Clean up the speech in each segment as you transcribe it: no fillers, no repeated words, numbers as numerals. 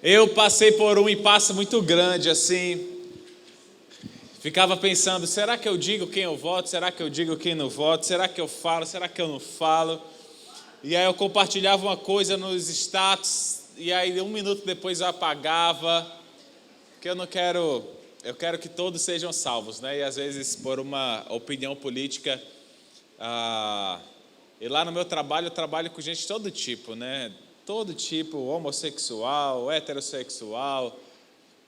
Eu passei por um impasse muito grande, assim. Ficava pensando, será que eu digo quem eu voto? Será que eu digo quem não voto? Será que eu falo? Será que eu não falo? E aí eu compartilhava uma coisa nos status, e aí 1 minuto depois eu apagava, porque eu quero que todos sejam salvos, né? E às vezes por uma opinião política, e lá no meu trabalho, eu trabalho com gente de todo tipo, né? Todo tipo, homossexual, heterossexual,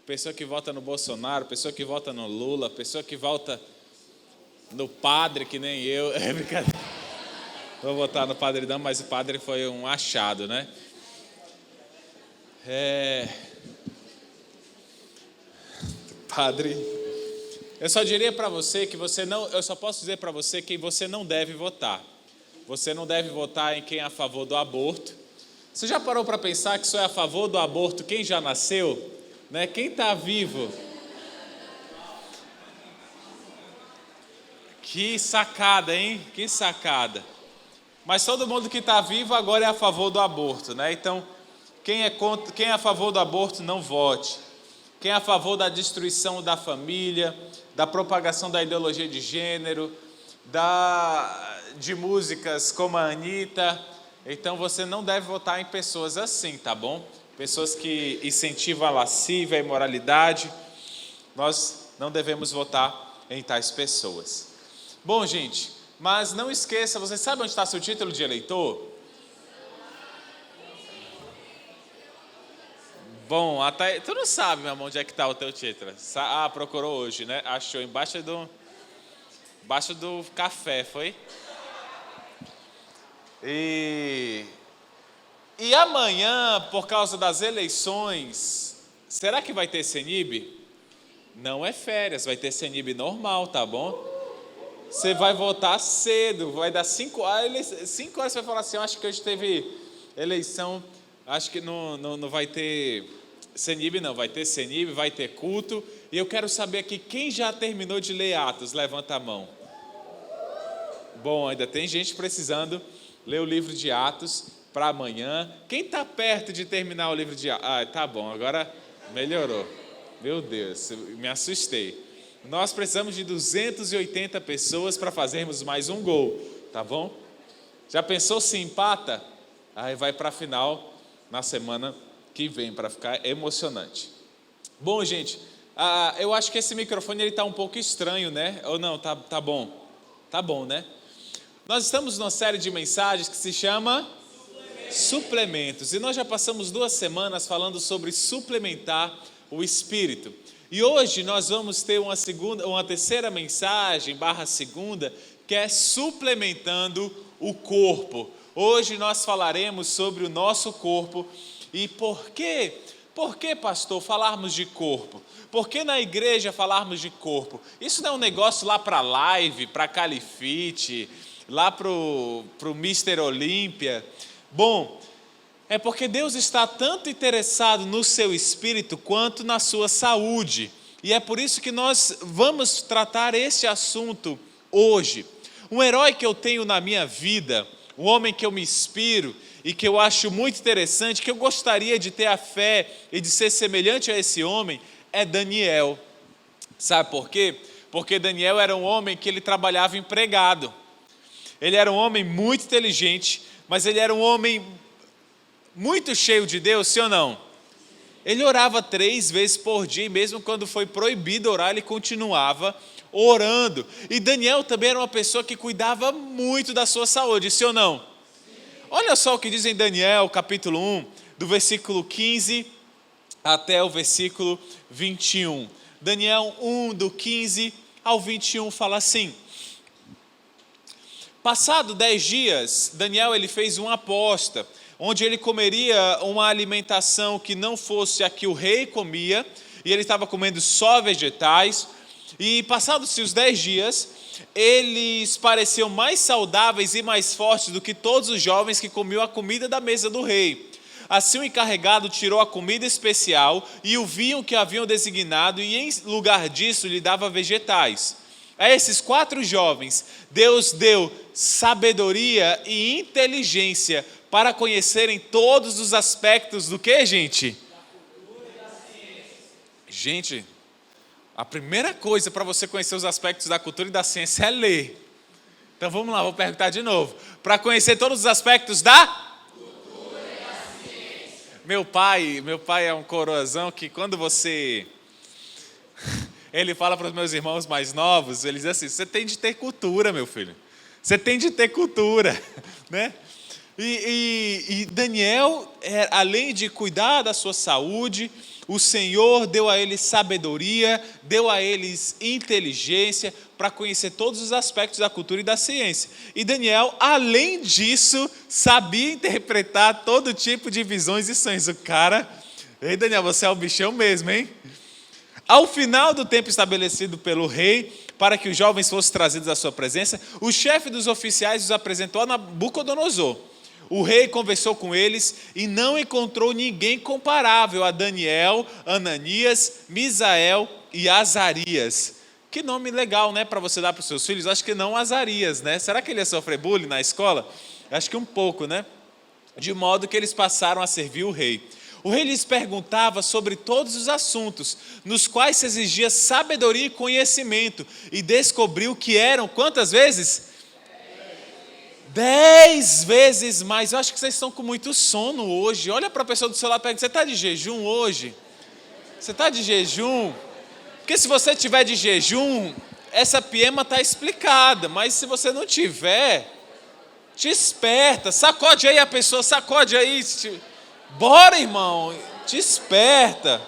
pessoa que vota no Bolsonaro, pessoa que vota no Lula, pessoa que vota no padre, que nem eu. É brincadeira. Vou votar no padre não, mas o padre foi um achado, né? Padre. Eu só diria para você que eu só posso dizer para você que você não deve votar. Você não deve votar em quem é a favor do aborto. Você já parou para pensar que só é a favor do aborto quem já nasceu? Né? Quem está vivo? Que sacada, hein? Que sacada. Mas todo mundo que está vivo agora é a favor do aborto, né? Então, quem é a favor do aborto, não vote. Quem é a favor da destruição da família, da propagação da ideologia de gênero, de músicas como a Anitta, então você não deve votar em pessoas assim, tá bom? Pessoas que incentivam a lascívia, a imoralidade, nós não devemos votar em tais pessoas. Bom, gente, mas não esqueça, você sabe onde está seu título de eleitor? Bom, até tu não sabe, meu amor, onde é que está o teu título. Procurou hoje, né? Achou embaixo do café, foi? E amanhã, por causa das eleições, será que vai ter CENIB? Não é férias, vai ter CENIB normal, tá bom? Você vai votar cedo, vai dar 5 horas, 5 horas você vai falar assim, acho que hoje teve eleição, acho que não vai ter CENIB não, vai ter CENIB, vai ter culto, e eu quero saber aqui, quem já terminou de ler Atos? Levanta a mão. Bom, ainda tem gente precisando ler o livro de Atos para amanhã. Quem está perto de terminar o livro de Atos? Tá bom, agora melhorou. Meu Deus, me assustei. Nós precisamos de 280 pessoas para fazermos mais um gol, tá bom? Já pensou se empata? Aí vai para a final na semana que vem, para ficar emocionante. Bom, gente, eu acho que esse microfone está um pouco estranho, né? Ou não, tá bom? Tá bom, né? Nós estamos numa série de mensagens que se chama Suplementos. E nós já passamos 2 semanas falando sobre suplementar o Espírito. E hoje nós vamos ter uma terceira mensagem, /segunda, que é suplementando o corpo. Hoje nós falaremos sobre o nosso corpo. E por que, pastor, falarmos de corpo? Por que na igreja falarmos de corpo? Isso não é um negócio lá para live, para Califite, lá para o Mr. Olímpia. Bom, é porque Deus está tanto interessado no seu espírito quanto na sua saúde. E é por isso que nós vamos tratar esse assunto hoje. Um herói que eu tenho na minha vida, um homem que eu me inspiro e que eu acho muito interessante, que eu gostaria de ter a fé e de ser semelhante a esse homem, é Daniel. Sabe por quê? Porque Daniel era um homem que ele trabalhava empregado. Ele era um homem muito inteligente, mas ele era um homem muito cheio de Deus, sim ou não? Ele orava 3 vezes por dia, e mesmo quando foi proibido orar, ele continuava orando. E Daniel também era uma pessoa que cuidava muito da sua saúde, sim ou não? Olha só o que diz em Daniel, capítulo 1, do versículo 15 até o versículo 21. Daniel 1, do 15 ao 21, fala assim: Passado 10 dias, Daniel ele fez uma aposta, onde ele comeria uma alimentação que não fosse a que o rei comia, e ele estava comendo só vegetais, e passados-se os 10 dias, eles pareciam mais saudáveis e mais fortes do que todos os jovens que comiam a comida da mesa do rei. Assim o encarregado tirou a comida especial e o vinho que haviam designado, e em lugar disso lhe dava vegetais. A esses 4 jovens, Deus deu sabedoria e inteligência para conhecerem todos os aspectos do que, gente? Gente, a primeira coisa para você conhecer os aspectos da cultura e da ciência é ler. Então vamos lá, vou perguntar de novo. Para conhecer todos os aspectos da cultura e da ciência. Meu pai é um coroazão que quando você... Ele fala para os meus irmãos mais novos, ele diz assim, você tem de ter cultura, meu filho. Você tem de ter cultura, né? E Daniel, além de cuidar da sua saúde, o Senhor deu a eles sabedoria, deu a eles inteligência para conhecer todos os aspectos da cultura e da ciência. E Daniel, além disso, sabia interpretar todo tipo de visões e sonhos. O cara, ei Daniel, você é o bichão mesmo, hein? Ao final do tempo estabelecido pelo rei, para que os jovens fossem trazidos à sua presença, o chefe dos oficiais os apresentou a Nabucodonosor. O rei conversou com eles e não encontrou ninguém comparável a Daniel, Ananias, Misael e Azarias. Que nome legal, né, para você dar para os seus filhos? Acho que não Azarias, né? Será que ele ia sofrer bullying na escola? Acho que um pouco, né? De modo que eles passaram a servir o rei. O rei lhes perguntava sobre todos os assuntos, nos quais se exigia sabedoria e conhecimento, e descobriu que eram, quantas vezes? 10 vezes mais. Eu acho que vocês estão com muito sono hoje. Olha para a pessoa do seu lado e pergunta, você está de jejum hoje? Você está de jejum? Porque se você tiver de jejum, essa piema está explicada, mas se você não tiver, te esperta, sacode aí a pessoa, sacode aí, bora irmão, te esperta.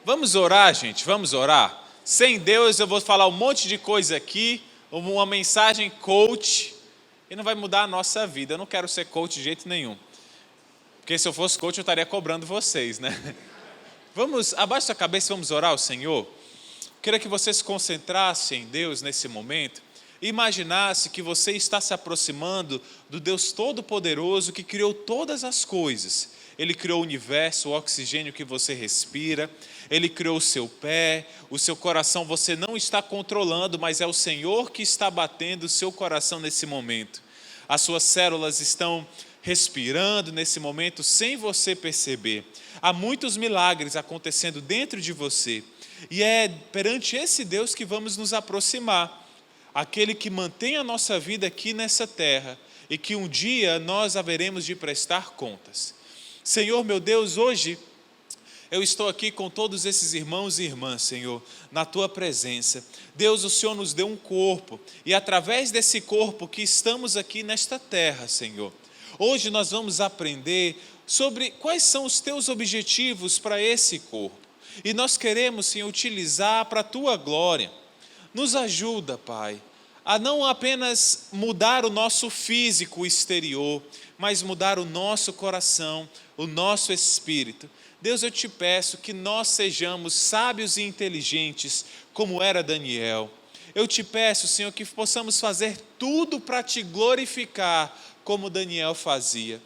Vamos orar, gente, vamos orar. Sem Deus eu vou falar um monte de coisa aqui, uma mensagem coach, e não vai mudar a nossa vida. Eu não quero ser coach de jeito nenhum. Porque se eu fosse coach eu estaria cobrando vocês, né? Vamos, abaixa a cabeça e vamos orar ao Senhor. Queria que você se concentrasse em Deus nesse momento. E imaginasse que você está se aproximando do Deus Todo-Poderoso que criou todas as coisas. Ele criou o universo, o oxigênio que você respira. Ele criou o seu pé, o seu coração você não está controlando, mas é o Senhor que está batendo o seu coração nesse momento. As suas células estão respirando nesse momento sem você perceber. Há muitos milagres acontecendo dentro de você. E é perante esse Deus que vamos nos aproximar. Aquele que mantém a nossa vida aqui nessa terra e que um dia nós haveremos de prestar contas. Senhor, meu Deus, hoje eu estou aqui com todos esses irmãos e irmãs, Senhor, na Tua presença. Deus, o Senhor nos deu um corpo e através desse corpo que estamos aqui nesta terra, Senhor, hoje nós vamos aprender sobre quais são os Teus objetivos para esse corpo. E nós queremos, Senhor, utilizar para a Tua glória. Nos ajuda, Pai, a não apenas mudar o nosso físico exterior, mas mudar o nosso coração, o nosso espírito. Deus, eu te peço que nós sejamos sábios e inteligentes, como era Daniel. Eu te peço, Senhor, que possamos fazer tudo para te glorificar, como Daniel fazia.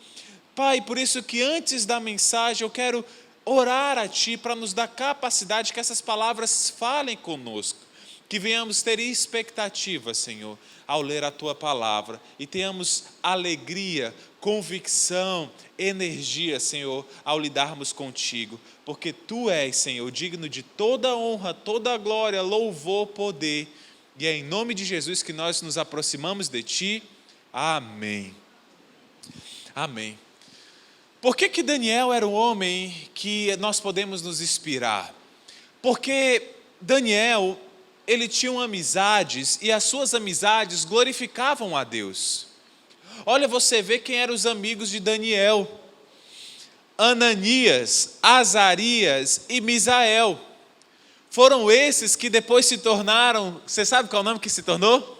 Pai, por isso que antes da mensagem eu quero orar a Ti para nos dar capacidade que essas palavras falem conosco. Que venhamos ter expectativa, Senhor, ao ler a Tua palavra e tenhamos alegria, convicção, energia, Senhor, ao lidarmos contigo, porque Tu és, Senhor, digno de toda honra, toda glória, louvor, poder, e é em nome de Jesus que nós nos aproximamos de Ti. Amém. Amém. Por que Daniel era um homem que nós podemos nos inspirar? Porque Daniel, ele tinha amizades e as suas amizades glorificavam a Deus. Olha, você vê quem eram os amigos de Daniel: Ananias, Azarias e Misael. Foram esses que depois se tornaram, você sabe qual é o nome que se tornou?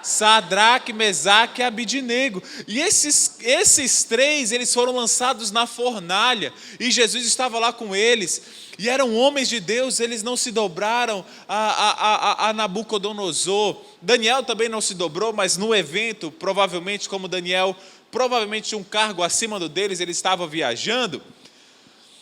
Sadraque, Mesaque e Abidnego. E esses três, eles foram lançados na fornalha, e Jesus estava lá com eles, e eram homens de Deus, eles não se dobraram a Nabucodonosor. Daniel também não se dobrou, mas no evento, provavelmente como Daniel, provavelmente tinha um cargo acima do deles, ele estava viajando,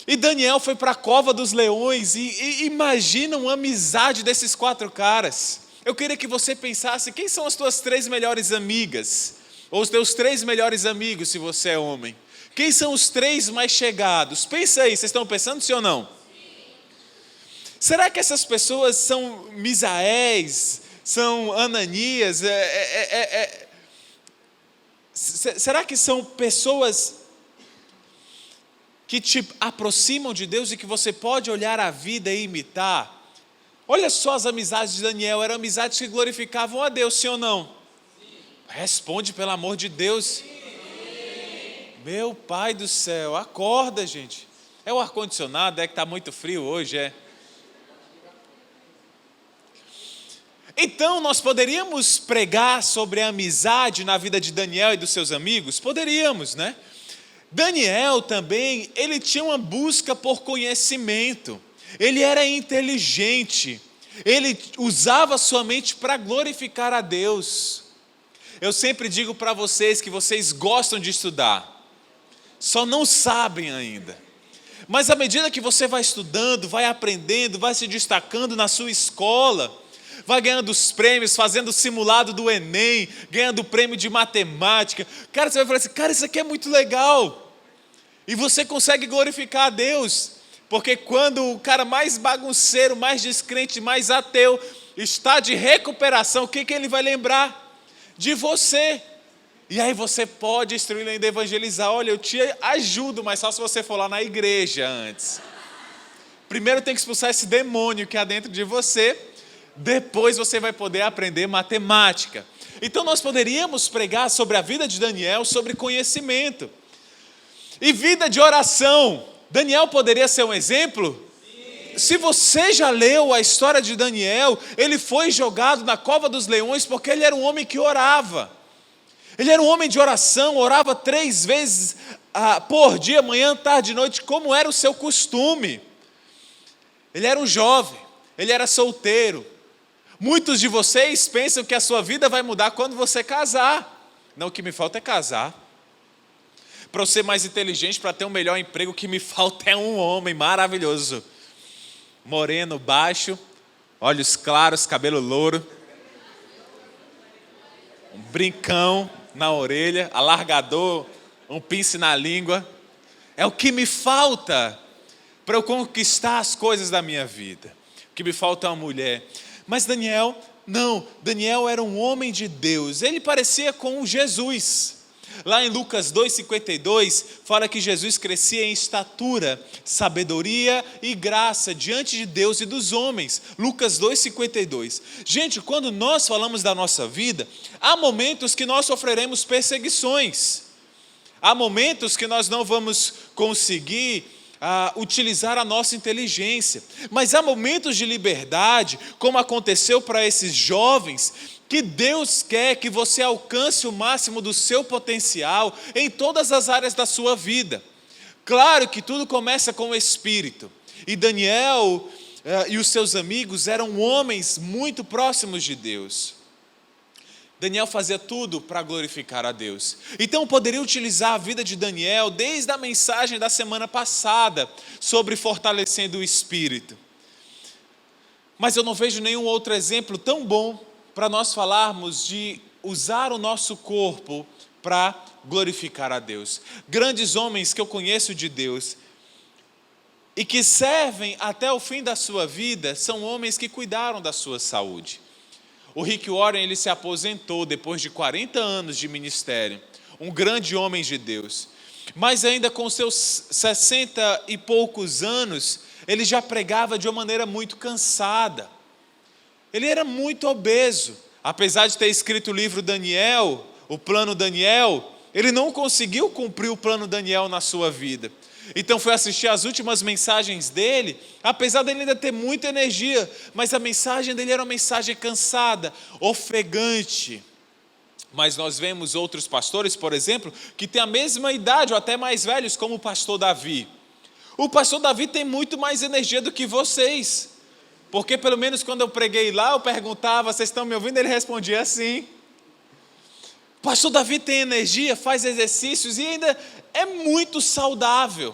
e Daniel foi para a cova dos leões, e imagina uma amizade desses 4 caras. Eu queria que você pensasse, quem são as tuas 3 melhores amigas? Ou os teus 3 melhores amigos, se você é homem. Quem são os 3 mais chegados? Pensa aí, vocês estão pensando sim ou não? Sim. Será que essas pessoas são Misaés, são Ananias? Será que são pessoas que te aproximam de Deus e que você pode olhar a vida e imitar? Olha só as amizades de Daniel, eram amizades que glorificavam a Deus, sim ou não? Sim. Responde, pelo amor de Deus. Sim. Meu Pai do céu, acorda, gente. É o ar-condicionado, é que está muito frio hoje, é. Então, nós poderíamos pregar sobre a amizade na vida de Daniel e dos seus amigos? Poderíamos, né? Daniel também, ele tinha uma busca por conhecimento. Ele era inteligente. Ele usava sua mente para glorificar a Deus. Eu sempre digo para vocês que vocês gostam de estudar. Só não sabem ainda. Mas à medida que você vai estudando, vai aprendendo, vai se destacando na sua escola, vai ganhando os prêmios, fazendo o simulado do Enem, ganhando o prêmio de matemática. Cara, você vai falar assim, cara, isso aqui é muito legal. E você consegue glorificar a Deus. Porque quando o cara mais bagunceiro, mais descrente, mais ateu, está de recuperação, o que ele vai lembrar? De você. E aí você pode instruí-lo ainda a evangelizar. Olha, eu te ajudo, mas só se você for lá na igreja antes. Primeiro tem que expulsar esse demônio que há dentro de você. Depois você vai poder aprender matemática. Então nós poderíamos pregar sobre a vida de Daniel, sobre conhecimento. E vida de oração. Daniel poderia ser um exemplo? Sim. Se você já leu a história de Daniel, ele foi jogado na cova dos leões porque ele era um homem que orava. Ele era um homem de oração, orava 3 vezes por dia, manhã, tarde e noite, como era o seu costume. Ele era um jovem, ele era solteiro. Muitos de vocês pensam que a sua vida vai mudar quando você casar. Não, o que me falta é casar. Para eu ser mais inteligente, para ter um melhor emprego, o que me falta é um homem maravilhoso. Moreno, baixo, olhos claros, cabelo louro. Um brincão na orelha, alargador, um pince na língua. É o que me falta para eu conquistar as coisas da minha vida. O que me falta é uma mulher. Mas Daniel, não. Daniel era um homem de Deus. Ele parecia com Jesus. Lá em Lucas 2,52, fala que Jesus crescia em estatura, sabedoria e graça diante de Deus e dos homens. Lucas 2,52. Gente, quando nós falamos da nossa vida, há momentos que nós sofreremos perseguições. Há momentos que nós não vamos conseguir utilizar a nossa inteligência. Mas há momentos de liberdade, como aconteceu para esses jovens, que Deus quer que você alcance o máximo do seu potencial em todas as áreas da sua vida. Claro que tudo começa com o Espírito. E Daniel e os seus amigos eram homens muito próximos de Deus. Daniel fazia tudo para glorificar a Deus. Então eu poderia utilizar a vida de Daniel desde a mensagem da semana passada sobre fortalecendo o Espírito. Mas eu não vejo nenhum outro exemplo tão bom para nós falarmos de usar o nosso corpo para glorificar a Deus. Grandes homens que eu conheço de Deus e que servem até o fim da sua vida são homens que cuidaram da sua saúde. O Rick Warren, ele se aposentou depois de 40 anos de ministério, um grande homem de Deus, mas ainda com seus 60 e poucos anos, ele já pregava de uma maneira muito cansada. Ele era muito obeso, apesar de ter escrito o livro Daniel, o plano Daniel, ele não conseguiu cumprir o plano Daniel na sua vida. Então foi assistir as últimas mensagens dele, apesar dele ainda ter muita energia, mas a mensagem dele era uma mensagem cansada, ofegante. Mas nós vemos outros pastores, por exemplo, que têm a mesma idade ou até mais velhos, como o pastor Davi. O pastor Davi tem muito mais energia do que vocês, porque pelo menos quando eu preguei lá, eu perguntava, vocês estão me ouvindo? Ele respondia assim. O pastor Davi tem energia, faz exercícios e ainda é muito saudável.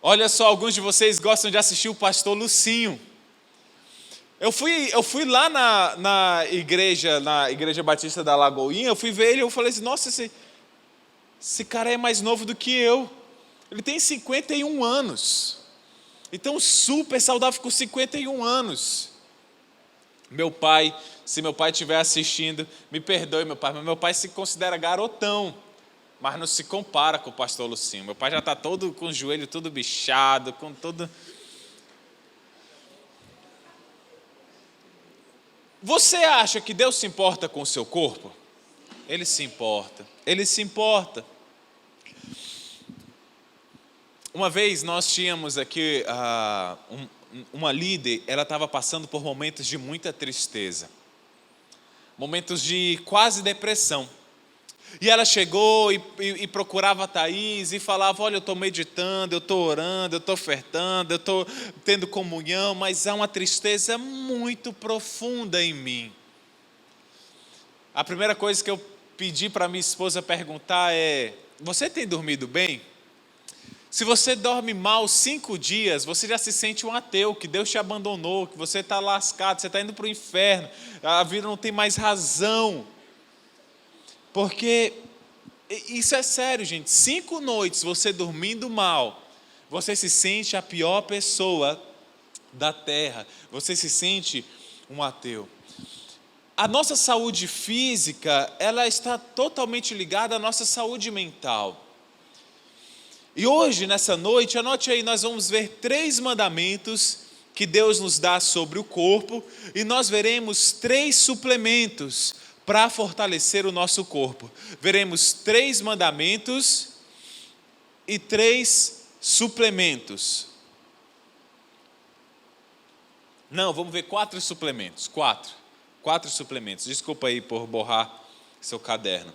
Olha só, alguns de vocês gostam de assistir o pastor Lucinho. Eu fui lá na igreja Batista da Lagoinha, eu fui ver ele e eu falei assim, nossa, esse cara é mais novo do que eu. Ele tem 51 anos. Então, super saudável com 51 anos. Se meu pai estiver assistindo, me perdoe, meu pai, mas meu pai se considera garotão, mas não se compara com o pastor Lucinho. Meu pai já está todo com o joelho todo bichado, com todo... Você acha que Deus se importa com o seu corpo? Ele se importa, Ele se importa. Uma vez nós tínhamos aqui uma líder, ela estava passando por momentos de muita tristeza, momentos de quase depressão. E ela chegou e procurava a Thaís e falava, olha, eu estou meditando, eu estou orando, eu estou ofertando, eu estou tendo comunhão, mas há uma tristeza muito profunda em mim. A primeira coisa que eu pedi para minha esposa perguntar é, você tem dormido bem? Se você dorme mal 5 dias, você já se sente um ateu, que Deus te abandonou, que você está lascado, você está indo para o inferno, a vida não tem mais razão. Porque isso é sério, gente. 5 noites você dormindo mal, você se sente a pior pessoa da terra, você se sente um ateu. A nossa saúde física, ela está totalmente ligada à nossa saúde mental. E hoje, nessa noite, anote aí, nós vamos ver 3 mandamentos que Deus nos dá sobre o corpo, e nós veremos 3 suplementos para fortalecer o nosso corpo. Veremos 3 mandamentos e 3 suplementos. Não, vamos ver 4 suplementos. 4 suplementos. Desculpa aí por borrar seu caderno.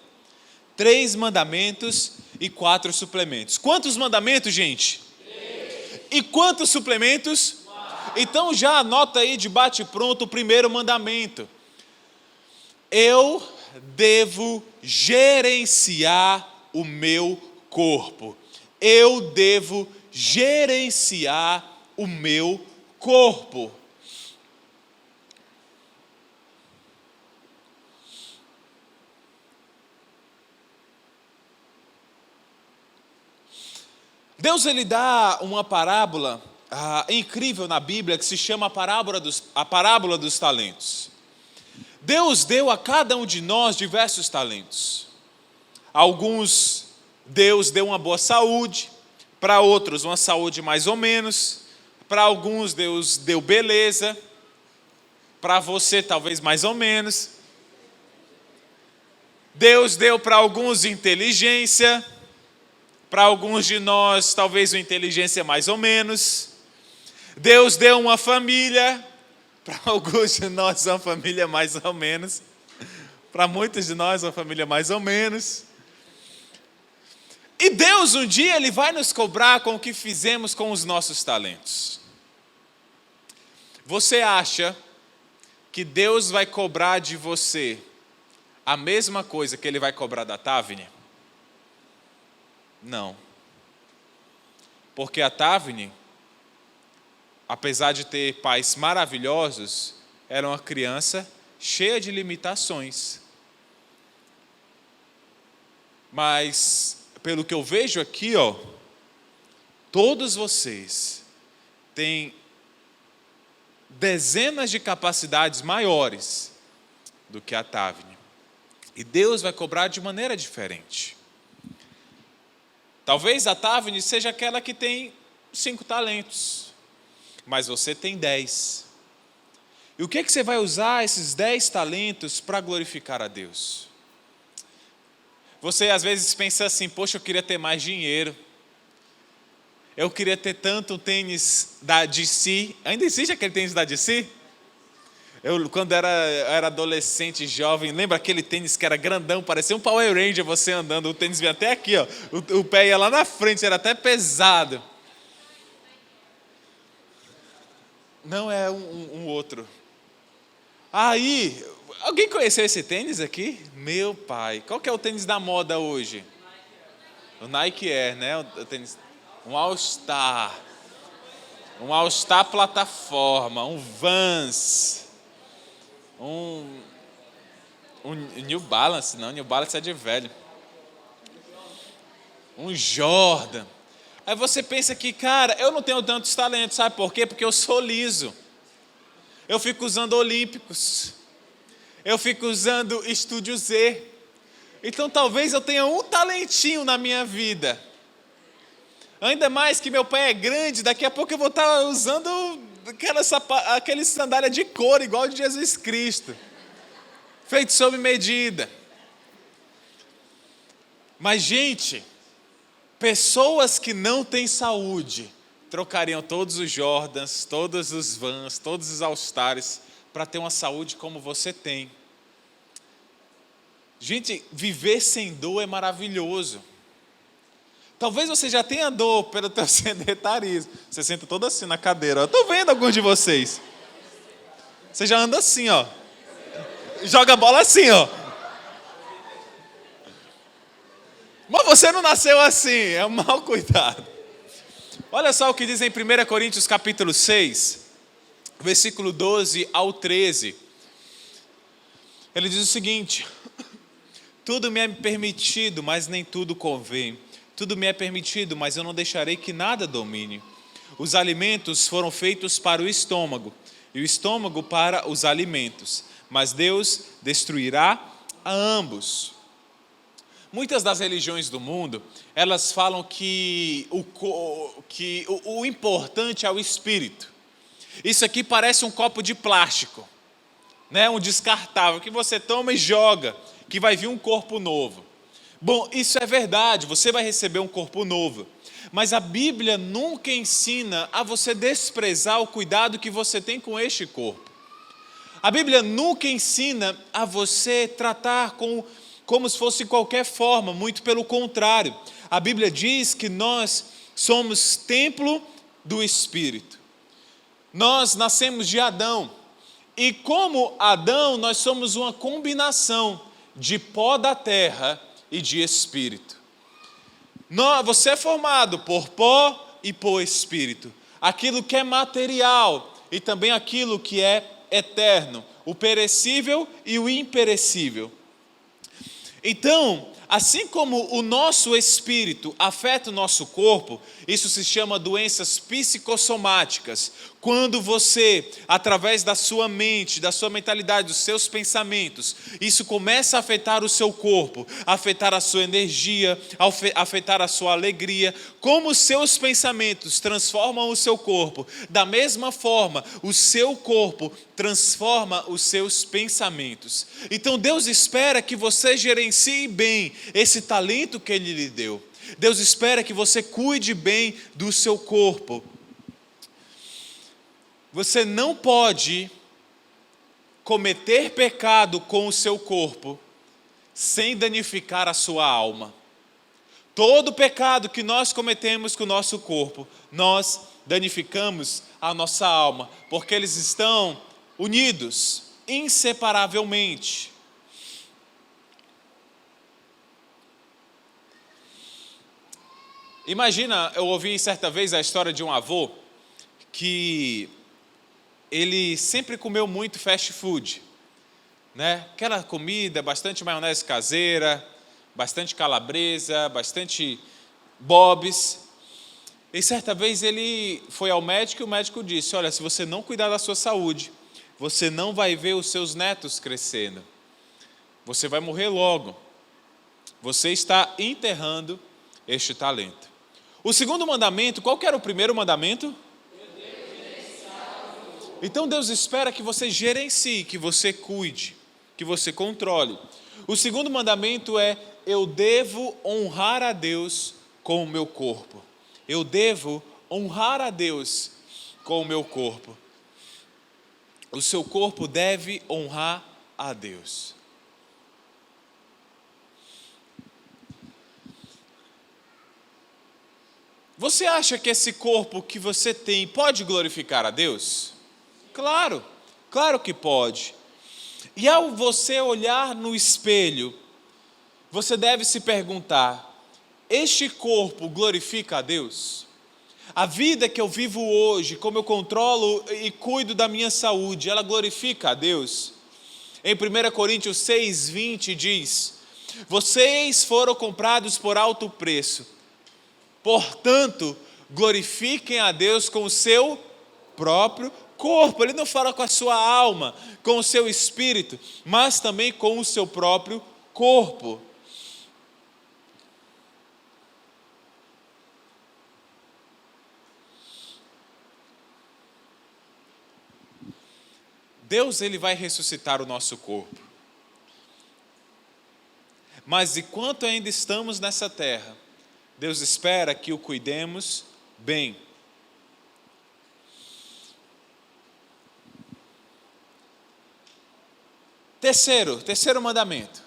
3 mandamentos e 4 suplementos. Quantos mandamentos, gente? 3. E quantos suplementos? 4. Então já anota aí de bate-pronto o primeiro mandamento. Eu devo gerenciar o meu corpo. Eu devo gerenciar o meu corpo. Deus ele dá uma parábola incrível na Bíblia que se chama a parábola dos talentos. Deus deu a cada um de nós diversos talentos. Alguns, Deus deu uma boa saúde, para outros uma saúde mais ou menos, para alguns Deus deu beleza, para você talvez mais ou menos. Deus deu para alguns inteligência, para alguns de nós talvez uma inteligência mais ou menos. Deus deu uma família, para alguns de nós uma família mais ou menos, para muitos de nós uma família mais ou menos. E Deus um dia Ele vai nos cobrar com o que fizemos com os nossos talentos. Você acha que Deus vai cobrar de você a mesma coisa que Ele vai cobrar da Tavne? Não. Porque a Tavne, apesar de ter pais maravilhosos, era uma criança cheia de limitações. Mas, pelo que eu vejo aqui, todos vocês têm dezenas de capacidades maiores do que a Tavne. E Deus vai cobrar de maneira diferente. Talvez a Tavne seja aquela que tem 5 talentos, mas você tem 10. E o que você vai usar esses 10 talentos para glorificar a Deus? Você às vezes pensa assim, poxa, eu queria ter mais dinheiro. Eu queria ter tanto tênis da DC. Ainda existe aquele tênis da DC? Eu, quando era adolescente, jovem, lembra aquele tênis que era grandão, parecia um Power Ranger você andando, o tênis vinha até aqui, o pé ia lá na frente, era até pesado. Não, é um outro. Aí, alguém conheceu esse tênis aqui? Meu pai, qual que é o tênis da moda hoje? O Nike Air, né? O tênis, um All Star. Um All-Star plataforma, um Vans, um New Balance, não, New Balance é de velho. Um Jordan. Aí você pensa que, cara, eu não tenho tantos talentos, sabe por quê? Porque eu sou liso. Eu fico usando Olímpicos. Eu fico usando Estúdio Z. Então talvez eu tenha um talentinho na minha vida. Ainda mais que meu pé é grande, daqui a pouco eu vou estar usando aquele sandália de couro, igual de Jesus Cristo. Feito sob medida. Mas, gente, pessoas que não têm saúde trocariam todos os Jordans, todos os Vans, todos os All-Stars para ter uma saúde como você tem. Gente, viver sem dor é maravilhoso. Talvez você já tenha dor pelo teu sedentarismo. Você senta todo assim na cadeira. Eu estou vendo alguns de vocês. Você já anda assim, ó. Joga a bola assim, ó. Mas você não nasceu assim, é um mau cuidado. Olha só o que diz em 1 Coríntios capítulo 6, versículo 12 ao 13. Ele diz o seguinte: tudo me é permitido, mas nem tudo convém. Tudo me é permitido, mas eu não deixarei que nada domine. Os alimentos foram feitos para o estômago, e o estômago para os alimentos. Mas Deus destruirá a ambos. Muitas das religiões do mundo, elas falam que o importante é o espírito. Isso aqui parece um copo de plástico, né? Um descartável, que você toma e joga, que vai vir um corpo novo. Bom, isso é verdade, você vai receber um corpo novo. Mas a Bíblia nunca ensina a você desprezar o cuidado que você tem com este corpo. A Bíblia nunca ensina a você tratar como se fosse qualquer forma, muito pelo contrário. A Bíblia diz que nós somos templo do Espírito. Nós nascemos de Adão. E como Adão, nós somos uma combinação de pó da terra e de espírito. Você é formado por pó e por espírito. Aquilo que é material e também aquilo que é eterno. O perecível e o imperecível. Então, assim como o nosso espírito afeta o nosso corpo, isso se chama doenças psicossomáticas. Quando você, através da sua mente, da sua mentalidade, dos seus pensamentos, isso começa a afetar o seu corpo, afetar a sua energia, afetar a sua alegria. Como os seus pensamentos transformam o seu corpo, da mesma forma, o seu corpo transforma os seus pensamentos. Então Deus espera que você gerencie bem esse talento que Ele lhe deu. Deus espera que você cuide bem do seu corpo. Você não pode cometer pecado com o seu corpo sem danificar a sua alma. Todo pecado que nós cometemos com o nosso corpo, nós danificamos a nossa alma, porque eles estão unidos inseparavelmente. Imagina, eu ouvi certa vez a história de um avô que ele sempre comeu muito fast food, né? Aquela comida, bastante maionese caseira, bastante calabresa, bastante bobs. E certa vez ele foi ao médico e o médico disse: olha, se você não cuidar da sua saúde, você não vai ver os seus netos crescendo. Você vai morrer logo. Você está enterrando este talento. O segundo mandamento, qual que era o primeiro mandamento? Então Deus espera que você gerencie, que você cuide, que você controle. O segundo mandamento é: eu devo honrar a Deus com o meu corpo. Eu devo honrar a Deus com o meu corpo. O seu corpo deve honrar a Deus. Você acha que esse corpo que você tem pode glorificar a Deus? Claro, claro que pode. E ao você olhar no espelho, você deve se perguntar: este corpo glorifica a Deus? A vida que eu vivo hoje, como eu controlo e cuido da minha saúde, ela glorifica a Deus? Em 1 Coríntios 6:20 diz: vocês foram comprados por alto preço, portanto, glorifiquem a Deus com o seu próprio corpo. Ele não fala com a sua alma, com o seu espírito, mas também com o seu próprio corpo. Deus, ele vai ressuscitar o nosso corpo. Mas enquanto ainda estamos nessa terra, Deus espera que o cuidemos bem. Terceiro mandamento.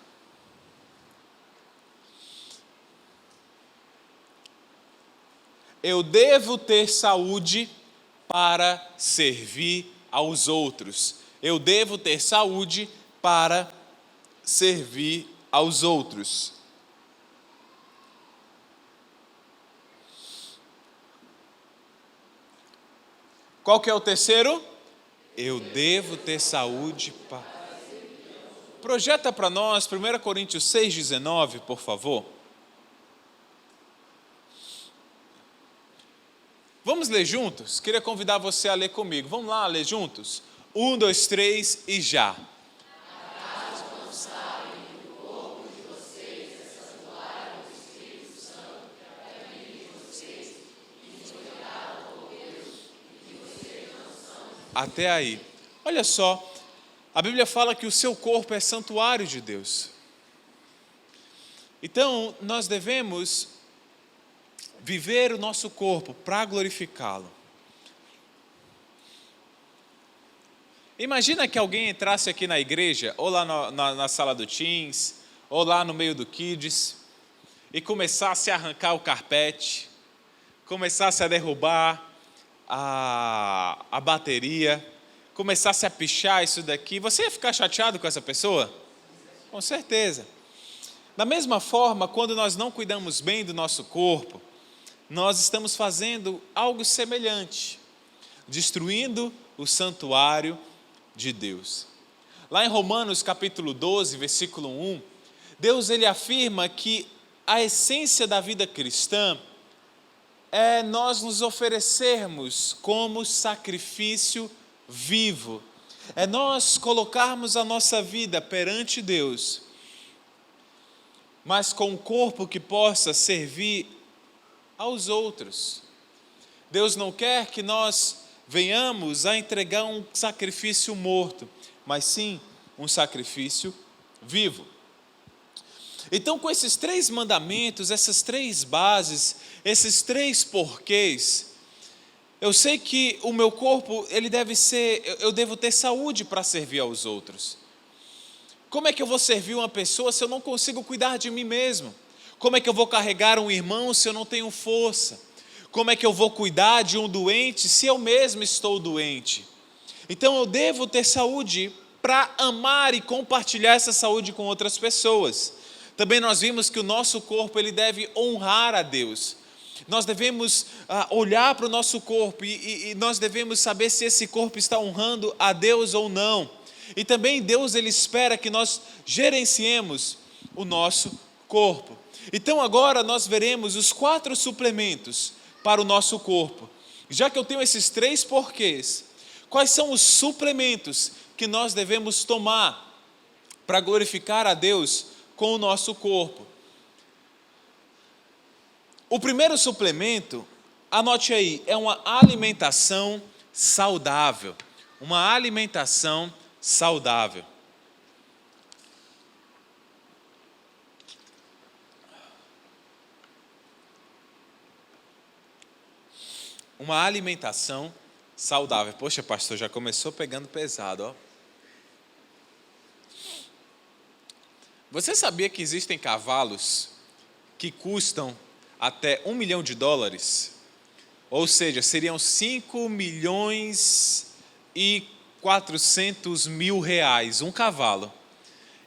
Eu devo ter saúde para servir aos outros. Eu devo ter saúde para servir aos outros. Qual que é o terceiro? Eu devo ter saúde para... Projeta para nós 1 Coríntios 6,19, por favor. Vamos ler juntos? Queria convidar você a ler comigo. Vamos lá ler juntos? 1, 2, 3 e já. Até aí. Olha só, a Bíblia fala que o seu corpo é santuário de Deus. Então, nós devemos viver o nosso corpo para glorificá-lo. Imagina que alguém entrasse aqui na igreja, ou lá na sala do Teens, ou lá no meio do Kids, e começasse a arrancar o carpete, começasse a derrubar a bateria, começasse a pichar isso daqui. Você ia ficar chateado com essa pessoa? Com certeza. Da mesma forma, quando nós não cuidamos bem do nosso corpo, nós estamos fazendo algo semelhante, destruindo o santuário de Deus. Lá em Romanos capítulo 12, versículo 1, Deus ele afirma que a essência da vida cristã é nós nos oferecermos como sacrifício vivo, é nós colocarmos a nossa vida perante Deus, mas com um corpo que possa servir aos outros. Deus não quer que nós venhamos a entregar um sacrifício morto, mas sim um sacrifício vivo. Então, com esses 3 mandamentos, essas 3 bases, esses 3 porquês, eu sei que o meu corpo, eu devo ter saúde para servir aos outros. Como é que eu vou servir uma pessoa se eu não consigo cuidar de mim mesmo? Como é que eu vou carregar um irmão se eu não tenho força? Como é que eu vou cuidar de um doente se eu mesmo estou doente? Então eu devo ter saúde para amar e compartilhar essa saúde com outras pessoas. Também nós vimos que o nosso corpo ele deve honrar a Deus. Nós devemos olhar para o nosso corpo e nós devemos saber se esse corpo está honrando a Deus ou não. E também Deus ele espera que nós gerenciemos o nosso corpo. Então agora nós veremos os 4 suplementos para o nosso corpo. Já que eu tenho esses 3 porquês, quais são os suplementos que nós devemos tomar para glorificar a Deus com o nosso corpo? O primeiro suplemento, anote aí, é uma alimentação saudável. Uma alimentação saudável. Uma alimentação saudável. Poxa, pastor, já começou pegando pesado, ó. Você sabia que existem cavalos que custam até $1 milhão? Ou seja, seriam 5.400.000 reais um cavalo.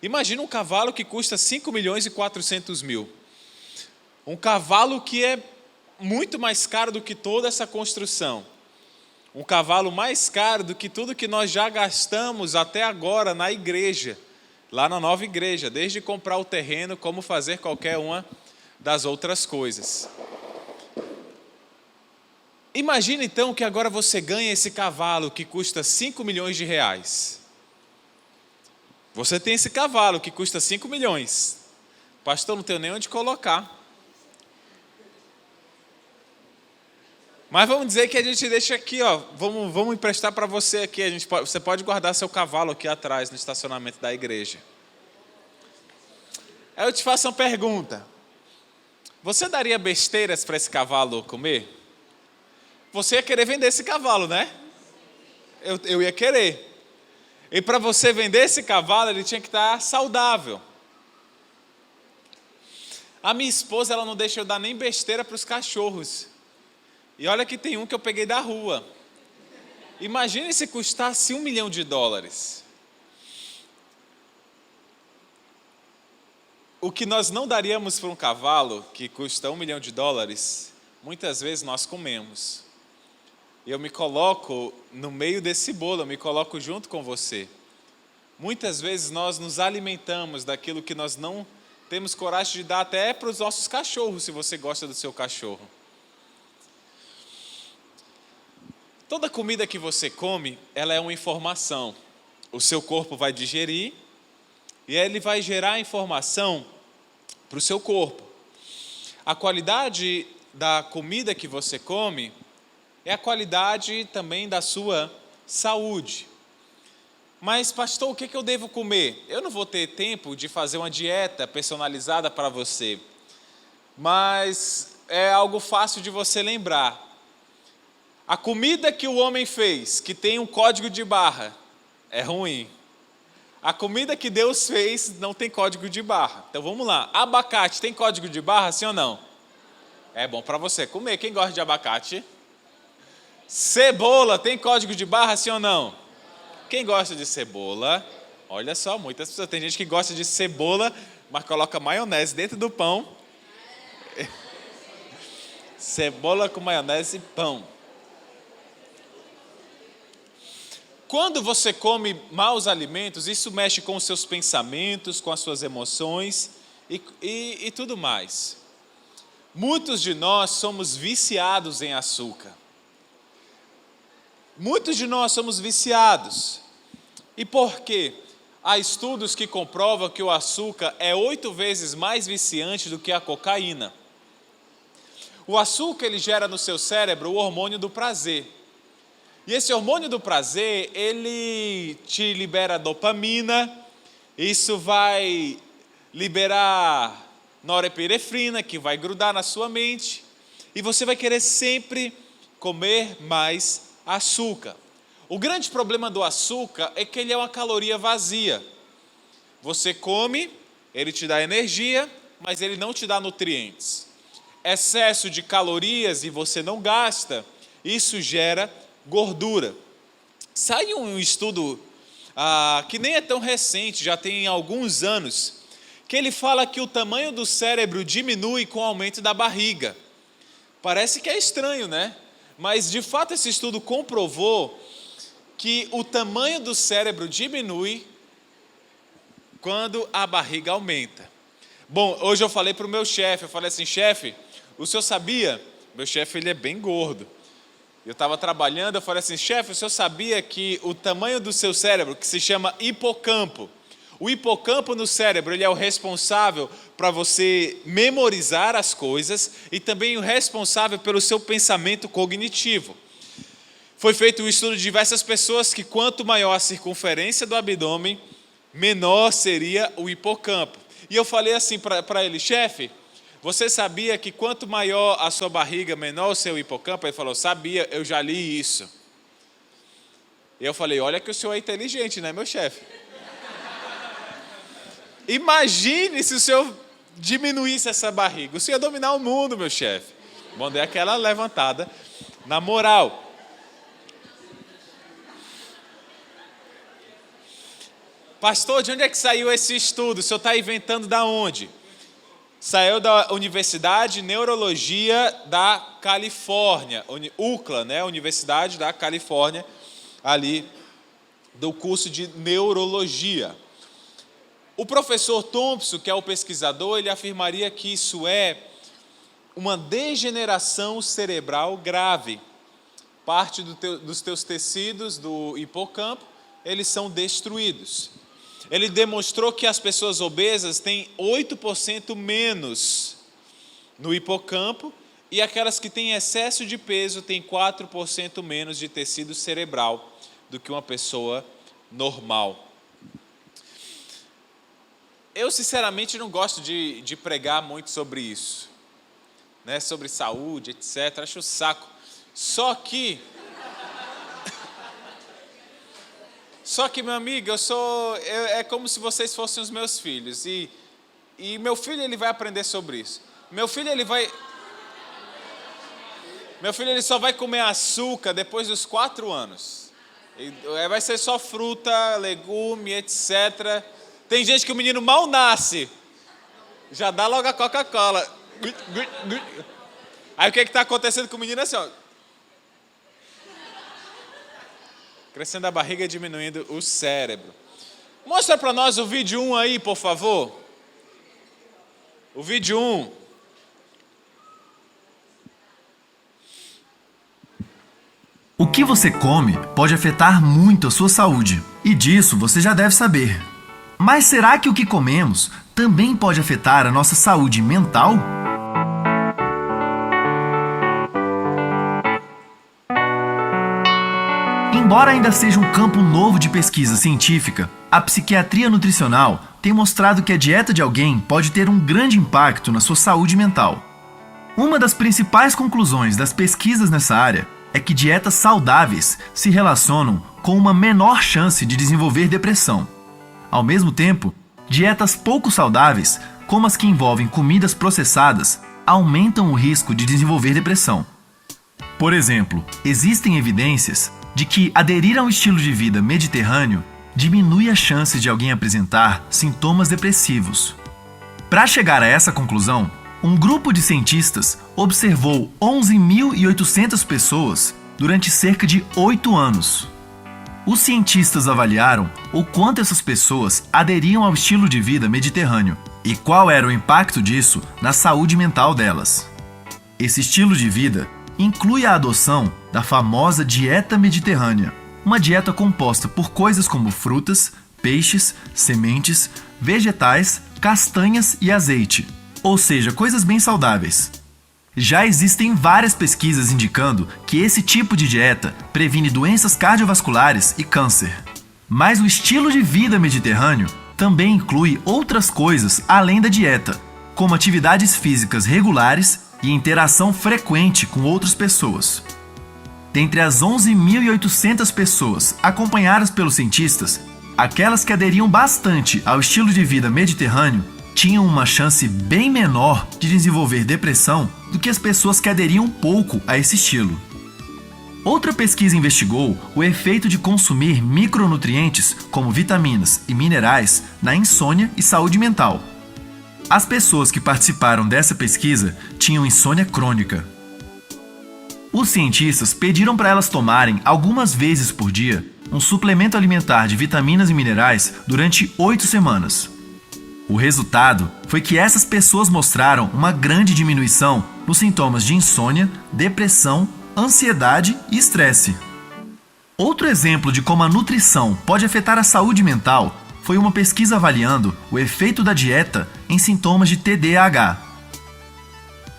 Imagina um cavalo que custa 5.400.000. Um cavalo que é muito mais caro do que toda essa construção. Um cavalo mais caro do que tudo que nós já gastamos até agora na igreja, lá na nova igreja, desde comprar o terreno, como fazer qualquer uma das outras coisas. Imagina então que agora você ganha esse cavalo que custa 5 milhões de reais. Você tem esse cavalo que custa 5 milhões. Pastor, não tenho nem onde colocar. Mas vamos dizer que a gente deixa aqui, ó, vamos emprestar para você aqui. Você pode guardar seu cavalo aqui atrás, no estacionamento da igreja. Aí eu te faço uma pergunta. Você daria besteiras para esse cavalo comer? Você ia querer vender esse cavalo, né? Eu ia querer. E para você vender esse cavalo, ele tinha que estar saudável. A minha esposa, ela não deixa eu dar nem besteira para os cachorros. E olha que tem um que eu peguei da rua. Imagine se custasse $1 milhão. O que nós não daríamos para um cavalo que custa $1 milhão, muitas vezes nós comemos. E eu me coloco no meio desse bolo, eu me coloco junto com você. Muitas vezes nós nos alimentamos daquilo que nós não temos coragem de dar até para os nossos cachorros, se você gosta do seu cachorro. Toda comida que você come, ela é uma informação. O seu corpo vai digerir e ele vai gerar informação para o seu corpo. A qualidade da comida que você come é a qualidade também da sua saúde. Mas, pastor, o que eu devo comer? Eu não vou ter tempo de fazer uma dieta personalizada para você, mas é algo fácil de você lembrar. A comida que o homem fez, que tem um código de barra, é ruim. A comida que Deus fez não tem código de barra. Então vamos lá. Abacate tem código de barra, sim ou não? É bom para você comer. Quem gosta de abacate? Cebola tem código de barra, sim ou não? Quem gosta de cebola? Olha só, muitas pessoas. Tem gente que gosta de cebola, mas coloca maionese dentro do pão. Cebola com maionese e pão. Quando você come maus alimentos, isso mexe com os seus pensamentos, com as suas emoções e tudo mais. Muitos de nós somos viciados em açúcar. Muitos de nós somos viciados. E por quê? Há estudos que comprovam que o açúcar é 8 vezes mais viciante do que a cocaína. O açúcar, ele gera no seu cérebro o hormônio do prazer. E esse hormônio do prazer, ele te libera dopamina, isso vai liberar norepinefrina, que vai grudar na sua mente, e você vai querer sempre comer mais açúcar. O grande problema do açúcar é que ele é uma caloria vazia. Você come, ele te dá energia, mas ele não te dá nutrientes. Excesso de calorias e você não gasta, isso gera gordura. Saiu um estudo que nem é tão recente, já tem alguns anos, que ele fala que o tamanho do cérebro diminui com o aumento da barriga. Parece que é estranho, né? Mas de fato esse estudo comprovou que o tamanho do cérebro diminui quando a barriga aumenta. Bom, hoje eu falei para o meu chefe, eu falei assim, chefe, o senhor sabia? Meu chefe, ele é bem gordo. Eu estava trabalhando, eu falei assim, chefe, o senhor sabia que o tamanho do seu cérebro, que se chama hipocampo, o hipocampo no cérebro, ele é o responsável para você memorizar as coisas e também o responsável pelo seu pensamento cognitivo. Foi feito um estudo de diversas pessoas que quanto maior a circunferência do abdômen, menor seria o hipocampo. E eu falei assim para ele, chefe, você sabia que quanto maior a sua barriga, menor o seu hipocampo? Ele falou, sabia, eu já li isso. E eu falei, olha que o senhor é inteligente, né, meu chefe? Imagine se o senhor diminuísse essa barriga. O senhor ia dominar o mundo, meu chefe. Bom, dei aquela levantada na moral. Pastor, de onde é que saiu esse estudo? O senhor está inventando da onde? Saiu da Universidade de Neurologia da Califórnia, UCLA, né? Universidade da Califórnia, ali do curso de Neurologia. O professor Thompson, que é o pesquisador, ele afirmaria que isso é uma degeneração cerebral grave. Parte dos teus tecidos do hipocampo, eles são destruídos. Ele demonstrou que as pessoas obesas têm 8% menos no hipocampo e aquelas que têm excesso de peso têm 4% menos de tecido cerebral do que uma pessoa normal. Eu, sinceramente, não gosto de pregar muito sobre isso, né? Sobre saúde, etc. Acho o saco. Só que, meu amigo, é como se vocês fossem os meus filhos. E meu filho, ele vai aprender sobre isso. Meu filho, ele só vai comer açúcar depois dos 4 anos. Vai ser só fruta, legume, etc. Tem gente que o menino mal nasce, já dá logo a Coca-Cola. Aí o que está acontecendo com o menino assim, ó. Crescendo a barriga e diminuindo o cérebro. Mostra para nós o vídeo 1 aí, por favor. O vídeo 1. O que você come pode afetar muito a sua saúde, e disso você já deve saber. Mas será que o que comemos também pode afetar a nossa saúde mental? Embora ainda seja um campo novo de pesquisa científica, a psiquiatria nutricional tem mostrado que a dieta de alguém pode ter um grande impacto na sua saúde mental. Uma das principais conclusões das pesquisas nessa área é que dietas saudáveis se relacionam com uma menor chance de desenvolver depressão. Ao mesmo tempo, dietas pouco saudáveis, como as que envolvem comidas processadas, aumentam o risco de desenvolver depressão. Por exemplo, existem evidências de que aderir a um estilo de vida mediterrâneo diminui a chance de alguém apresentar sintomas depressivos. Para chegar a essa conclusão, um grupo de cientistas observou 11.800 pessoas durante cerca de 8 anos. Os cientistas avaliaram o quanto essas pessoas aderiam ao estilo de vida mediterrâneo e qual era o impacto disso na saúde mental delas. Esse estilo de vida inclui a adoção da famosa dieta mediterrânea, uma dieta composta por coisas como frutas, peixes, sementes, vegetais, castanhas e azeite, ou seja, coisas bem saudáveis. Já existem várias pesquisas indicando que esse tipo de dieta previne doenças cardiovasculares e câncer. Mas o estilo de vida mediterrâneo também inclui outras coisas além da dieta, como atividades físicas regulares e interação frequente com outras pessoas. Dentre as 11.800 pessoas acompanhadas pelos cientistas, aquelas que aderiam bastante ao estilo de vida mediterrâneo tinham uma chance bem menor de desenvolver depressão do que as pessoas que aderiam pouco a esse estilo. Outra pesquisa investigou o efeito de consumir micronutrientes como vitaminas e minerais na insônia e saúde mental. As pessoas que participaram dessa pesquisa tinham insônia crônica. Os cientistas pediram para elas tomarem algumas vezes por dia um suplemento alimentar de vitaminas e minerais durante 8 semanas. O resultado foi que essas pessoas mostraram uma grande diminuição nos sintomas de insônia, depressão, ansiedade e estresse. Outro exemplo de como a nutrição pode afetar a saúde mental foi uma pesquisa avaliando o efeito da dieta em sintomas de TDAH.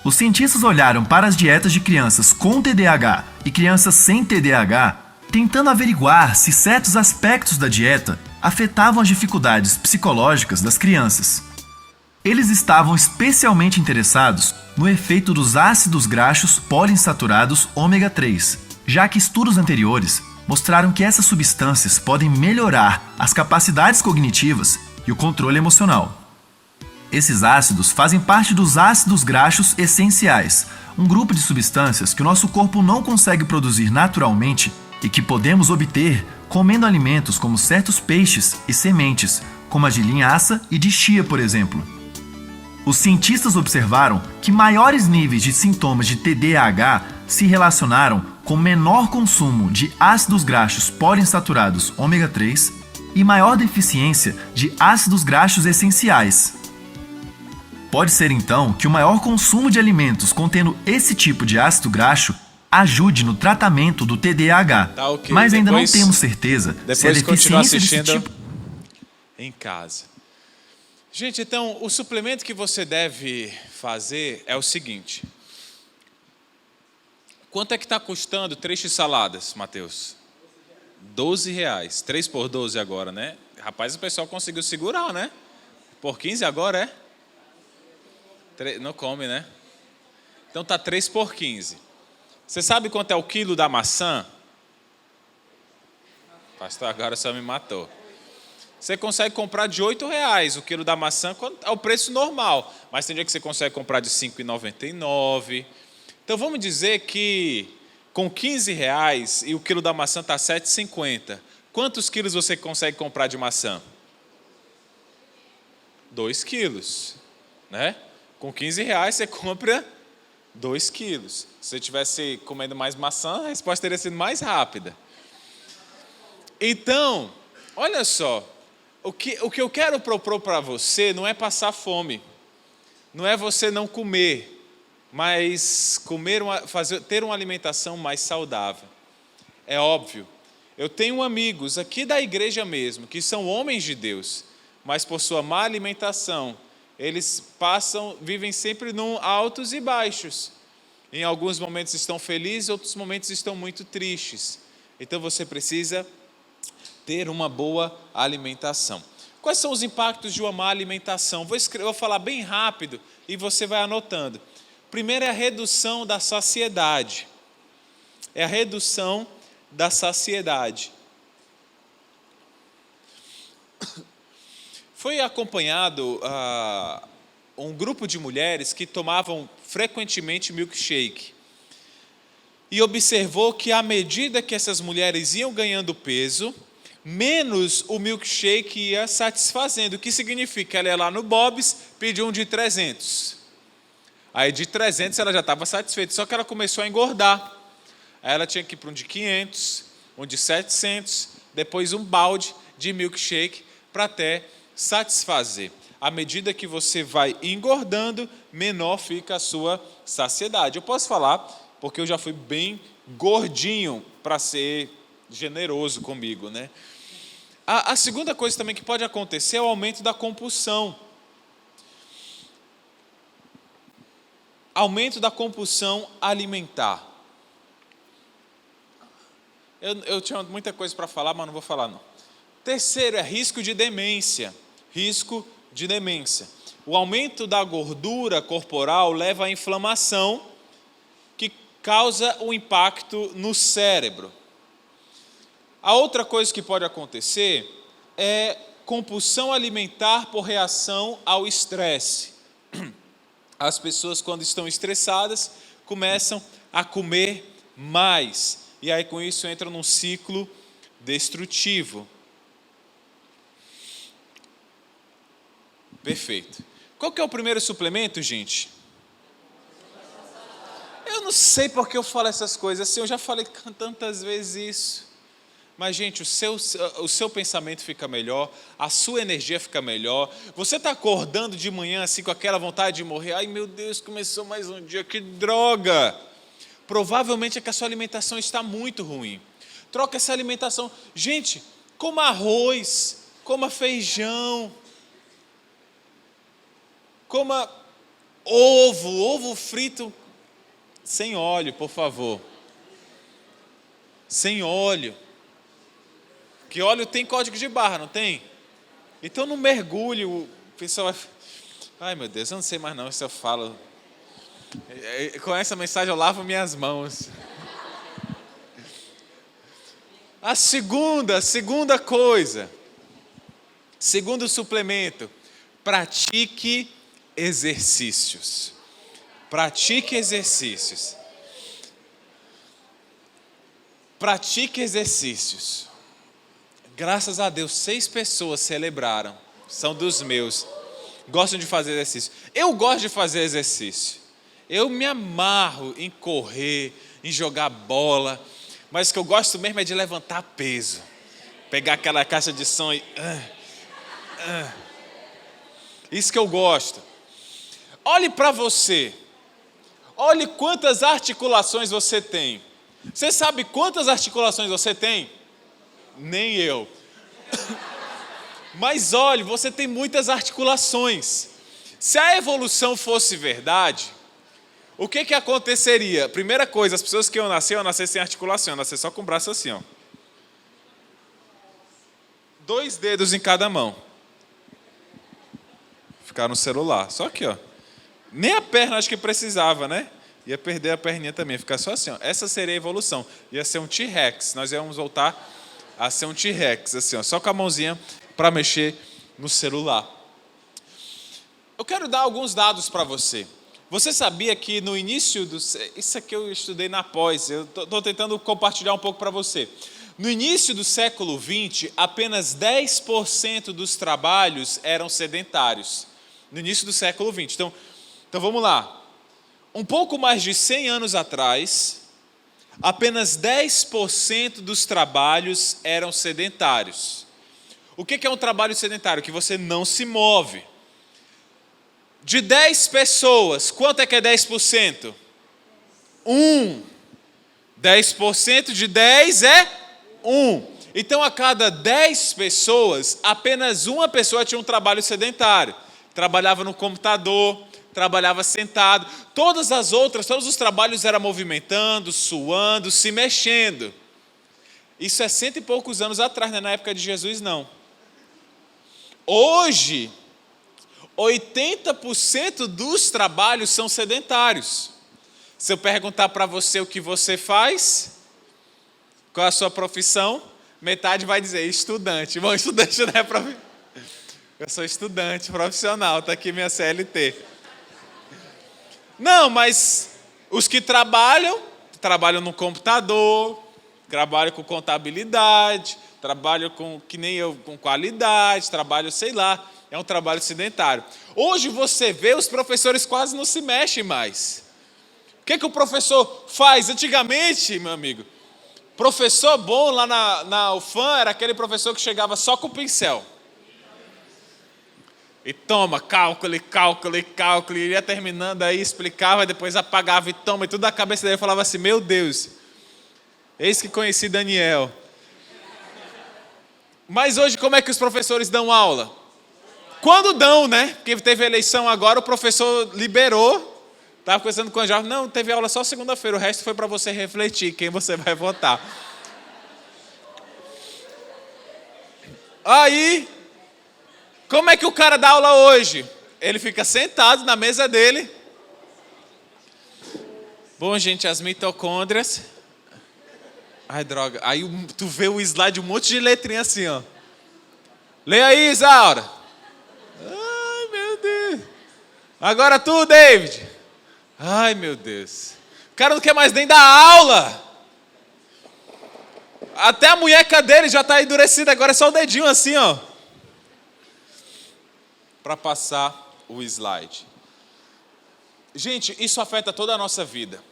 Os cientistas olharam para as dietas de crianças com TDAH e crianças sem TDAH, tentando averiguar se certos aspectos da dieta afetavam as dificuldades psicológicas das crianças. Eles estavam especialmente interessados no efeito dos ácidos graxos poliinsaturados ômega 3, já que estudos anteriores mostraram que essas substâncias podem melhorar as capacidades cognitivas e o controle emocional. Esses ácidos fazem parte dos ácidos graxos essenciais, um grupo de substâncias que o nosso corpo não consegue produzir naturalmente e que podemos obter comendo alimentos como certos peixes e sementes, como a de linhaça e de chia, por exemplo. Os cientistas observaram que maiores níveis de sintomas de TDAH se relacionaram com menor consumo de ácidos graxos poliinsaturados ômega 3 e maior deficiência de ácidos graxos essenciais. Pode ser então que o maior consumo de alimentos contendo esse tipo de ácido graxo ajude no tratamento do TDAH, Tá, ok. mas ainda Depois- não temos certeza se a Depois continua deficiência desse assistindo tipo... em casa. Gente, então, o suplemento que você deve fazer é o seguinte. Quanto é que está custando 3 x-saladas, Matheus? R$12. 3 por 12 agora, né? Rapaz, o pessoal conseguiu segurar, né? Por 15 agora, é? Não come, né? Então tá 3 por 15. Você sabe quanto é o quilo da maçã? Pastor, agora só me matou. Você consegue comprar de R$8 o quilo da maçã, é o preço normal. Mas tem dia que você consegue comprar de R$5,99. Então vamos dizer que com R$15 e o quilo da maçã está R$7,50. Quantos quilos você consegue comprar de maçã? 2 quilos, né? Com R$15 você compra 2 quilos. Se você estivesse comendo mais maçã, a resposta teria sido mais rápida. Então, olha só, o que eu quero propor para você não é passar fome, não é você não comer, mas ter uma alimentação mais saudável. É óbvio, eu tenho amigos aqui da igreja mesmo, que são homens de Deus, mas por sua má alimentação, eles vivem sempre num altos e baixos. Em alguns momentos estão felizes, outros momentos estão muito tristes. Então você precisa ter uma boa alimentação. Quais são os impactos de uma má alimentação? Vou falar bem rápido e você vai anotando. Primeiro é a redução da saciedade. É a redução da saciedade. Foi acompanhado um grupo de mulheres que tomavam frequentemente milkshake. E observou que à medida que essas mulheres iam ganhando peso, menos o milkshake ia satisfazendo. O que significa? Ela ia lá no Bob's, pediu um de 300. Aí de 300 ela já estava satisfeita, só que ela começou a engordar. Aí ela tinha que ir para um de 500, um de 700, depois um balde de milkshake para até satisfazer. À medida que você vai engordando, menor fica a sua saciedade. Eu posso falar, porque eu já fui bem gordinho para ser generoso comigo, né? A segunda coisa também que pode acontecer é o aumento da compulsão. Aumento da compulsão alimentar. Eu tinha muita coisa para falar, mas não vou falar não. Terceiro é risco de demência. Risco de demência. O aumento da gordura corporal leva à inflamação, que causa o impacto no cérebro. A outra coisa que pode acontecer é compulsão alimentar por reação ao estresse. As pessoas, quando estão estressadas, começam a comer mais. E aí, com isso, entram num ciclo destrutivo. Perfeito. Qual que é o primeiro suplemento, gente? Eu não sei porque eu falo essas coisas assim, eu já falei tantas vezes isso. Mas, gente, o seu pensamento fica melhor, a sua energia fica melhor. Você está acordando de manhã assim com aquela vontade de morrer. Ai, meu Deus, começou mais um dia, que droga! Provavelmente é que a sua alimentação está muito ruim. Troca essa alimentação. Gente, coma arroz, coma feijão, coma ovo frito sem óleo, por favor. Sem óleo. Que óleo tem código de barra, não tem? Então não mergulhe, o pessoal vai... Ai, meu Deus, eu não sei mais não se eu falo. Com essa mensagem eu lavo minhas mãos. A segunda coisa, segundo suplemento, pratique exercícios. Pratique exercícios. Pratique exercícios. Graças a Deus, 6 pessoas celebraram, são dos meus. gostam de fazer exercício. Eu gosto de fazer exercício. Eu me amarro em correr, em jogar bola, mas o que eu gosto mesmo é de levantar peso. Pegar aquela caixa de som e... Isso que eu gosto. Olhe para você. Olhe quantas articulações você tem. Você sabe quantas articulações você tem? Nem eu. Mas olhe, você tem muitas articulações. Se a evolução fosse verdade, o que aconteceria? Primeira coisa, as pessoas que iam nascer sem articulação, iam nascer só com o braço assim, ó. 2 dedos em cada mão. Ficar no celular, só aqui, ó. Nem a perna acho que precisava, né? Ia perder a perninha também, ficar só assim, ó. Essa seria a evolução. Ia ser um T-Rex. Nós íamos voltar a ser um T-Rex, assim, ó, só com a mãozinha para mexer no celular. Eu quero dar alguns dados para você. Você sabia que no início do... Isso aqui eu estudei na pós, eu estou tentando compartilhar um pouco para você. No início do século XX, apenas 10% dos trabalhos eram sedentários. No início do século XX. Então vamos lá. Um pouco mais de 100 anos atrás, apenas 10% dos trabalhos eram sedentários. O que é um trabalho sedentário? Que você não se move. De 10 pessoas, quanto é que é 10%? 1. 10% de 10 é 1. Então, a cada 10 pessoas, apenas uma pessoa tinha um trabalho sedentário. Trabalhava no computador, trabalhava sentado. Todos os trabalhos eram movimentando, suando, se mexendo. Isso é 100 e poucos anos atrás, não é na época de Jesus, não. Hoje, 80% dos trabalhos são sedentários. Se eu perguntar para você o que você faz, qual é a sua profissão, metade vai dizer estudante. Bom, estudante não é profissão. Eu sou estudante profissional, está aqui minha CLT. Não, mas os que trabalham no computador, trabalham com contabilidade, trabalham com, que nem eu, com qualidade, trabalham, sei lá, é um trabalho sedentário. Hoje você vê, os professores quase não se mexem mais. O que o professor faz? Antigamente, meu amigo, professor bom lá na UFAM era aquele professor que chegava só com o pincel. E toma, cálculo, e ia terminando aí, explicava, depois apagava e toma, e tudo na cabeça dele. Eu falava assim, meu Deus, eis que conheci Daniel. Mas hoje como é que os professores dão aula? Quando dão, né? Porque teve eleição agora, o professor liberou, estava conversando com o jovem, não, teve aula só segunda-feira, o resto foi para você refletir, quem você vai votar. Aí... como é que o cara dá aula hoje? Ele fica sentado na mesa dele. Bom, gente, as mitocôndrias. Ai, droga. Aí tu vê o slide, um monte de letrinha assim, ó. Lê aí, Isaura. Ai, meu Deus. Agora tu, David. Ai, meu Deus. O cara não quer mais nem dar aula. Até a munheca dele já está endurecida. Agora é só o dedinho assim, ó. Para passar o slide. Gente, isso afeta toda a nossa vida.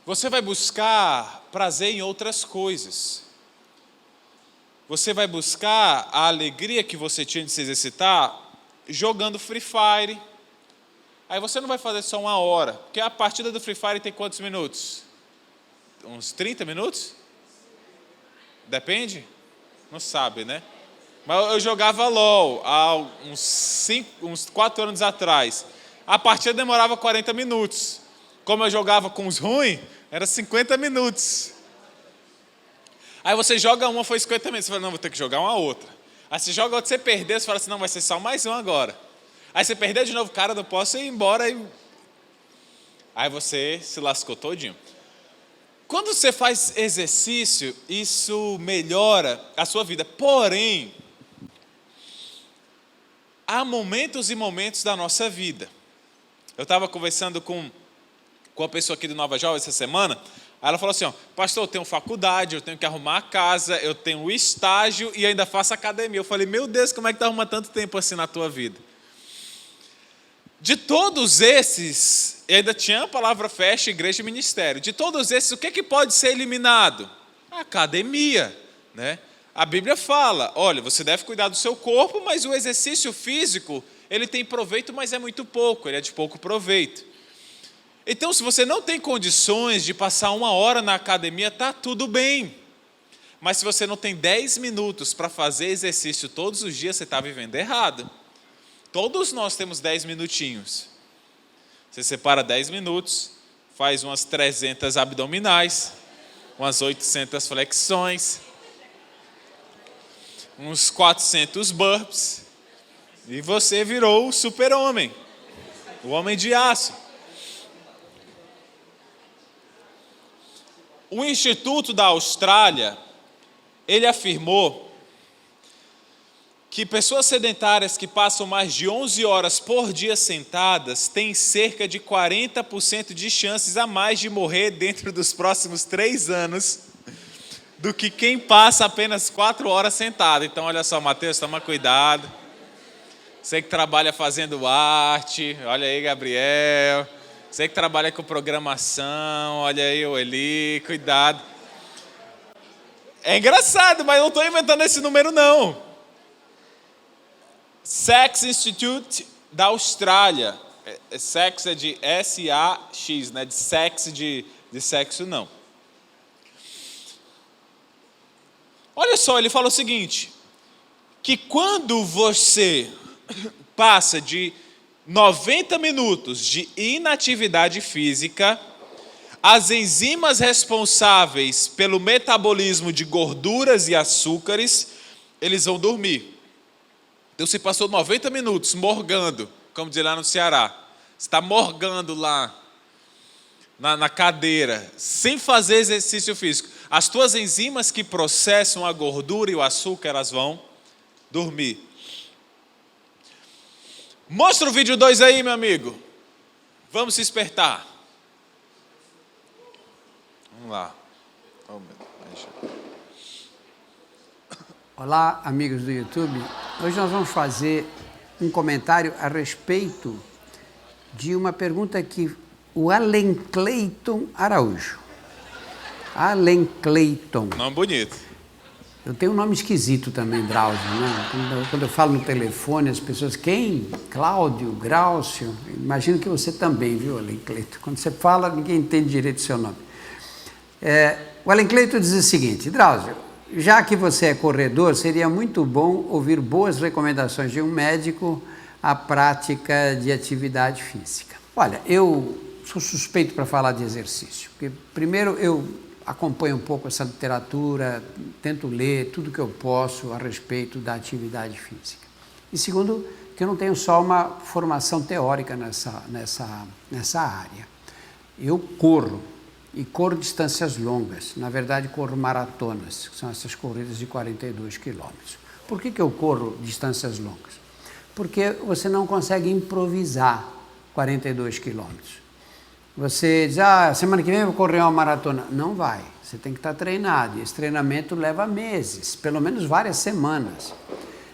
Você vai buscar prazer em outras coisas. Você vai buscar a alegria que você tinha de se exercitar jogando Free Fire. Aí você não vai fazer só 1 hora, porque a partida do Free Fire tem quantos minutos? Uns 30 minutos? Depende? Não sabe, né? Mas eu jogava LOL há uns 4 anos atrás. A partida demorava 40 minutos. Como eu jogava com os ruins, era 50 minutos. Aí você joga uma, foi 50 minutos. Você fala, não, vou ter que jogar uma outra. Aí você joga outra, você perdeu, você fala assim, não, vai ser só mais uma agora. Aí você perdeu de novo, cara, não posso ir embora. Aí você se lascou todinho. Quando você faz exercício, isso melhora a sua vida. Porém, há momentos e momentos da nossa vida. Eu estava conversando com uma pessoa aqui do Nova Jovem essa semana. Aí ela falou assim, ó, pastor, eu tenho faculdade, eu tenho que arrumar a casa, eu tenho estágio e ainda faço academia. Eu falei, meu Deus, como é que tu arruma tanto tempo assim na tua vida? De todos esses, ainda tinha a palavra festa, igreja e ministério. De todos esses, o que pode ser eliminado? A academia, né? A Bíblia fala, olha, você deve cuidar do seu corpo, mas o exercício físico, ele tem proveito, mas é muito pouco, ele é de pouco proveito. Então, se você não tem condições de passar 1 hora na academia, tá tudo bem. Mas se você não tem 10 minutos para fazer exercício todos os dias, você está vivendo errado. Todos nós temos 10 minutinhos. Você separa 10 minutos, faz umas 300 abdominais, umas 800 flexões, uns 400 burpees, e você virou o super-homem, o homem de aço. O Instituto da Austrália, ele afirmou que pessoas sedentárias que passam mais de 11 horas por dia sentadas têm cerca de 40% de chances a mais de morrer dentro dos próximos 3 anos do que quem passa apenas 4 horas sentado. Então, olha só, Mateus, toma cuidado. Você que trabalha fazendo arte, olha aí, Gabriel. Você que trabalha com programação, olha aí o Eli, cuidado. É engraçado, mas eu não estou inventando esse número, não. Sex Institute da Austrália. Sex é de S-A-X, né? De sex, de sexo, não. Olha só, ele fala o seguinte, que quando você passa de 90 minutos de inatividade física, as enzimas responsáveis pelo metabolismo de gorduras e açúcares, eles vão dormir. Então você passou 90 minutos morgando, como diz lá no Ceará. Você está morgando lá na cadeira, sem fazer exercício físico. As tuas enzimas que processam a gordura e o açúcar, elas vão dormir. Mostra o vídeo 2 aí, meu amigo. Vamos se despertar. Vamos lá. Olá, amigos do YouTube. Hoje nós vamos fazer um comentário a respeito de uma pergunta que o Allen Clayton Araújo. Allen Clayton. Nome bonito. Eu tenho um nome esquisito também, Drauzio, né? Quando eu falo no telefone, as pessoas, quem? Cláudio, Gráucio. Imagino que você também, viu, Allen Clayton? Quando você fala, ninguém entende direito o seu nome. O Allen Clayton diz o seguinte, Drauzio, já que você é corredor, seria muito bom ouvir boas recomendações de um médico à prática de atividade física. Olha, eu sou suspeito para falar de exercício, porque primeiro eu acompanho um pouco essa literatura, tento ler tudo que eu posso a respeito da atividade física. E segundo, que eu não tenho só uma formação teórica nessa área. Eu corro, e corro distâncias longas, na verdade corro maratonas, que são essas corridas de 42 quilômetros. Por que eu corro distâncias longas? Porque você não consegue improvisar 42 quilômetros. Você diz, semana que vem eu vou correr uma maratona. Não vai, você tem que estar treinado, e esse treinamento leva meses, pelo menos várias semanas.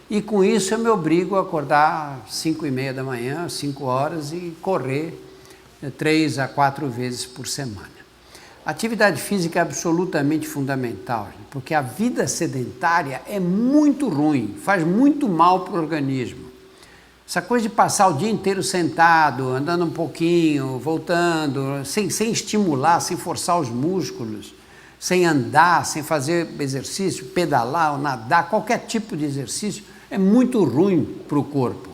E com isso eu me obrigo a acordar às 5h30 da manhã, 5 horas, e correr 3 a 4 vezes por semana. A atividade física é absolutamente fundamental, porque a vida sedentária é muito ruim, faz muito mal para o organismo. Essa coisa de passar o dia inteiro sentado, andando um pouquinho, voltando, sem estimular, sem forçar os músculos, sem andar, sem fazer exercício, pedalar ou nadar, qualquer tipo de exercício, é muito ruim para o corpo.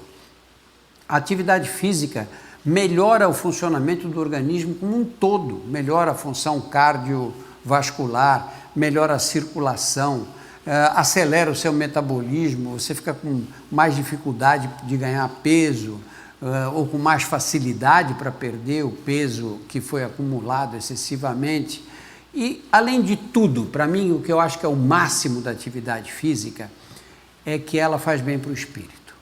A atividade física melhora o funcionamento do organismo como um todo, melhora a função cardiovascular, melhora a circulação, acelera o seu metabolismo, você fica com mais dificuldade de ganhar peso ou com mais facilidade para perder o peso que foi acumulado excessivamente. E, além de tudo, para mim, o que eu acho que é o máximo da atividade física é que ela faz bem para o espírito.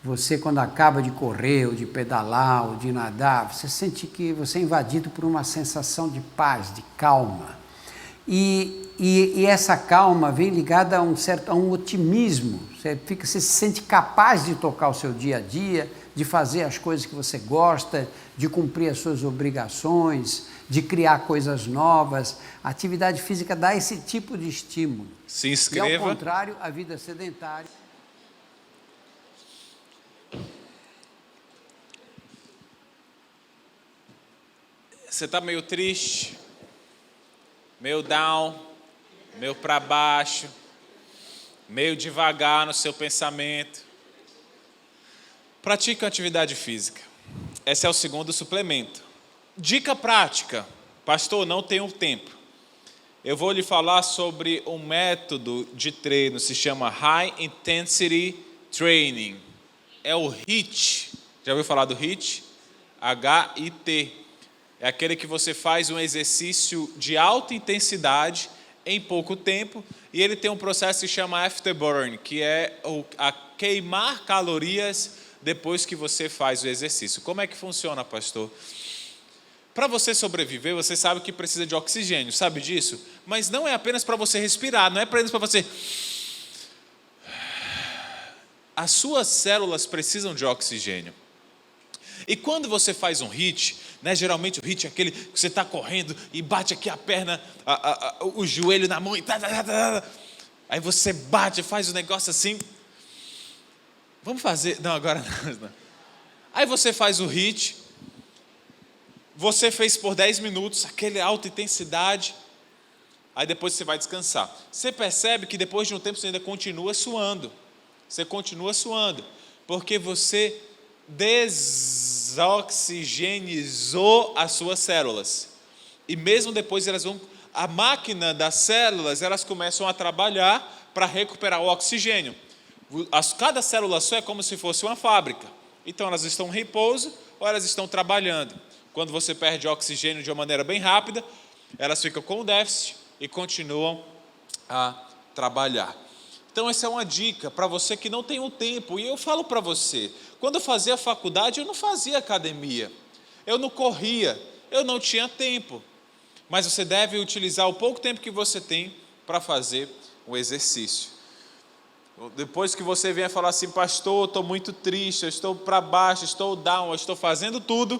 Você, quando acaba de correr, ou de pedalar, ou de nadar, você sente que você é invadido por uma sensação de paz, de calma. E essa calma vem ligada a um otimismo. Você se sente capaz de tocar o seu dia a dia, de fazer as coisas que você gosta, de cumprir as suas obrigações, de criar coisas novas. A atividade física dá esse tipo de estímulo. Se inscreva. E ao contrário, a vida sedentária. Você está meio triste, meio down, meio para baixo, meio devagar no seu pensamento. Pratique uma atividade física. Esse é o segundo suplemento. Dica prática. Pastor, não tenho tempo. Eu vou lhe falar sobre um método de treino, se chama High Intensity Training. É o HIIT. Já ouviu falar do HIIT? H-I-T. É aquele que você faz um exercício de alta intensidade em pouco tempo, e ele tem um processo que se chama afterburn, que é a queimar calorias depois que você faz o exercício. Como é que funciona, pastor? Para você sobreviver, você sabe que precisa de oxigênio, sabe disso? Mas não é apenas para você respirar, não é apenas para você... As suas células precisam de oxigênio. E quando você faz um HIIT, né, geralmente o HIIT é aquele que você está correndo e bate aqui a perna, o joelho na mão, aí você bate, faz um negócio assim. Vamos fazer... Não, agora não. Aí você faz o HIIT, você fez por 10 minutos, aquele alta intensidade, aí depois você vai descansar. Você percebe que depois de um tempo você ainda continua suando. Você continua suando, porque você desoxigenizou as suas células. E mesmo depois a máquina das células, elas começam a trabalhar para recuperar o oxigênio. Cada célula só é como se fosse uma fábrica. Então elas estão em repouso ou elas estão trabalhando. Quando você perde oxigênio de uma maneira bem rápida, elas ficam com déficit e continuam a trabalhar. Então essa é uma dica para você que não tem o tempo. E eu falo para você, quando eu fazia faculdade, eu não fazia academia, eu não corria, eu não tinha tempo. Mas você deve utilizar o pouco tempo que você tem para fazer o exercício. Depois que você venha falar assim, pastor, eu estou muito triste, eu estou para baixo, estou down, eu estou fazendo tudo.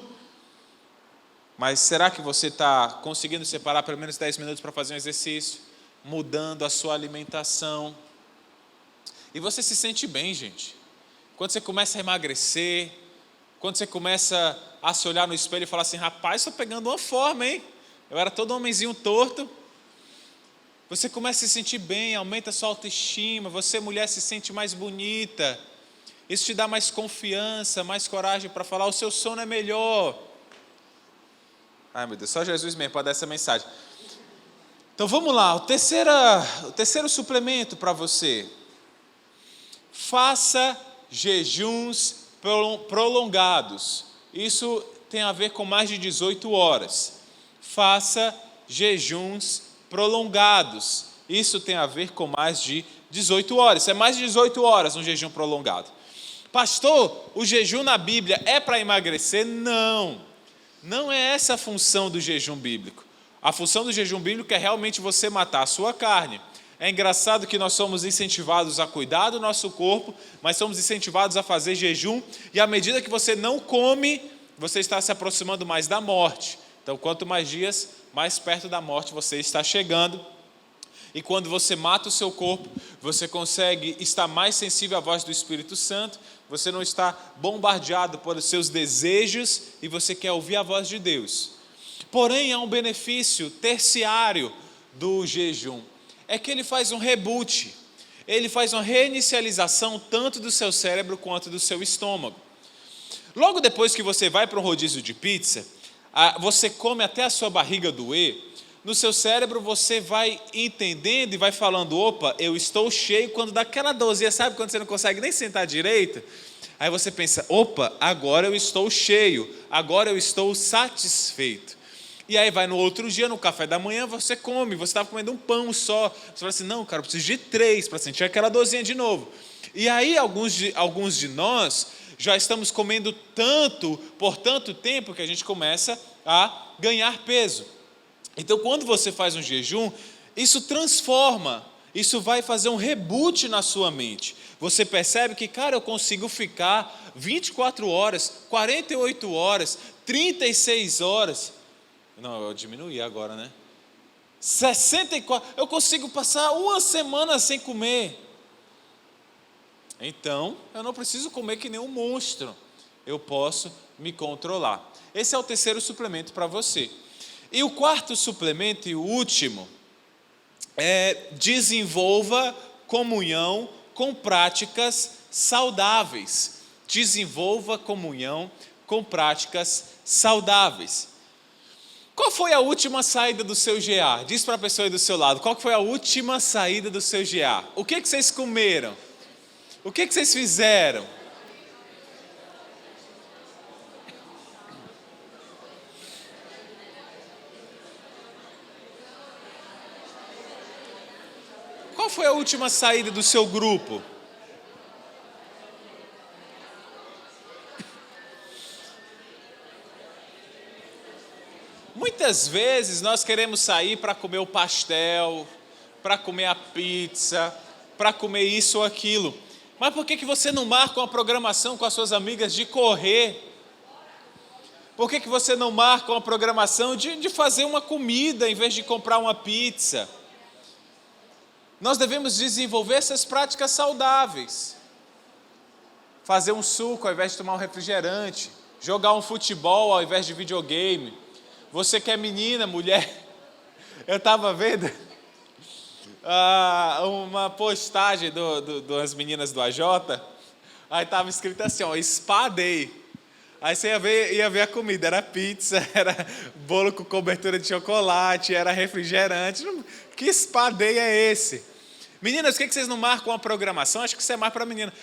Mas será que você está conseguindo separar pelo menos 10 minutos para fazer um exercício? Mudando a sua alimentação. E você se sente bem, gente. Quando você começa a emagrecer, quando você começa a se olhar no espelho e falar assim, rapaz, estou pegando uma forma, hein? Eu era todo homenzinho torto. Você começa a se sentir bem, aumenta a sua autoestima, você, mulher, se sente mais bonita. Isso te dá mais confiança, mais coragem para falar, o seu sono é melhor. Ai, meu Deus, só Jesus mesmo pode dar essa mensagem. Então vamos lá, o terceiro suplemento para você. Faça jejuns prolongados. Isso tem a ver com mais de 18 horas. Faça jejuns prolongados. Isso tem a ver com mais de 18 horas. É mais de 18 horas um jejum prolongado. Pastor, o jejum na Bíblia é para emagrecer? Não. Não é essa a função do jejum bíblico. A função do jejum bíblico é realmente você matar a sua carne. É engraçado que nós somos incentivados a cuidar do nosso corpo, mas somos incentivados a fazer jejum, e à medida que você não come, você está se aproximando mais da morte. Então, quanto mais dias, mais perto da morte você está chegando. E quando você mata o seu corpo, você consegue estar mais sensível à voz do Espírito Santo, você não está bombardeado pelos seus desejos e você quer ouvir a voz de Deus. Porém, há um benefício terciário do jejum. É que ele faz um reboot, ele faz uma reinicialização tanto do seu cérebro quanto do seu estômago. Logo depois que você vai para um rodízio de pizza, você come até a sua barriga doer, no seu cérebro você vai entendendo e vai falando, opa, eu estou cheio, quando dá aquela dorzinha, sabe quando você não consegue nem sentar direito? Aí você pensa, opa, agora eu estou cheio, agora eu estou satisfeito. E aí vai no outro dia, no café da manhã, você come, você estava comendo um pão só. Você fala assim, não, cara, eu preciso de 3 para sentir aquela dorzinha de novo. E aí alguns de nós já estamos comendo tanto, por tanto tempo, que a gente começa a ganhar peso. Então, quando você faz um jejum, isso transforma, isso vai fazer um reboot na sua mente. Você percebe que, cara, eu consigo ficar 24 horas, 48 horas, 36 horas. Não, eu diminuí agora, né? 64, eu consigo passar uma semana sem comer. Então, eu não preciso comer que nem um monstro. Eu posso me controlar. Esse é o terceiro suplemento para você. E o quarto suplemento e o último é desenvolva comunhão com práticas saudáveis. Desenvolva comunhão com práticas saudáveis. Qual foi a última saída do seu GA? Diz para a pessoa aí do seu lado, qual foi a última saída do seu GA? O que vocês comeram? O que vocês fizeram? Qual foi a última saída do seu grupo? Muitas vezes nós queremos sair para comer o pastel, para comer a pizza, para comer isso ou aquilo. Mas por que você não marca uma programação com as suas amigas de correr? Por que você não marca uma programação de fazer uma comida em vez de comprar uma pizza? Nós devemos desenvolver essas práticas saudáveis. Fazer um suco ao invés de tomar um refrigerante. Jogar um futebol ao invés de videogame. Você que é menina, mulher, eu estava vendo uma postagem das meninas do AJ, aí estava escrito assim, ó, Spa Day. Aí você ia ver a comida, era pizza, era bolo com cobertura de chocolate, era refrigerante. Que Spa Day é esse? Meninas, por que vocês não marcam uma programação? Acho que isso é mais para menina.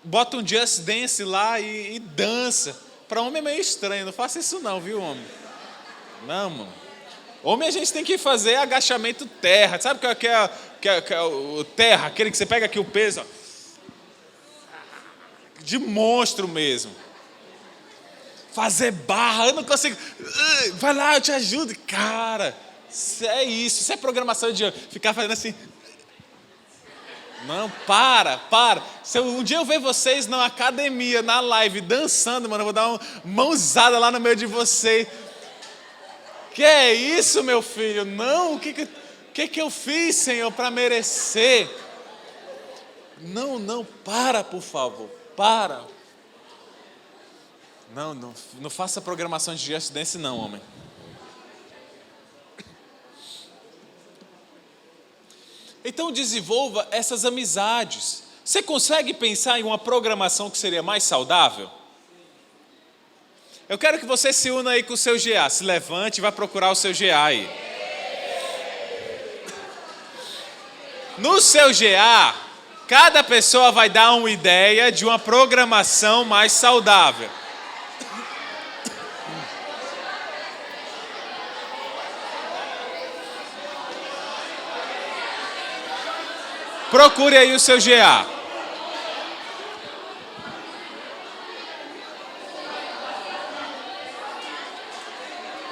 Bota um Just Dance lá e dança. Para homem é meio estranho, não faça isso não, viu, homem? Não, mano. Homem a gente tem que fazer agachamento terra. Sabe o que é o terra? Aquele que você pega aqui o peso, ó, de monstro mesmo. Fazer barra, eu não consigo. Vai lá, eu te ajudo. Cara, isso é programação de ficar fazendo assim. Não, para. Se um dia eu ver vocês na academia, na live, dançando, mano, eu vou dar uma mãozada lá no meio de vocês. Que é isso, meu filho? Não, o que eu fiz, Senhor, para merecer? Não, para, por favor, para. Não faça programação de Just Dance não, homem. Então desenvolva essas amizades. Você consegue pensar em uma programação que seria mais saudável? Eu quero que você se una aí com o seu GA. Se levante e vá procurar o seu GA aí. No seu GA, cada pessoa vai dar uma ideia de uma programação mais saudável. Procure aí o seu GA.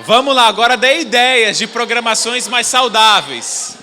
Vamos lá, agora dê ideias de programações mais saudáveis.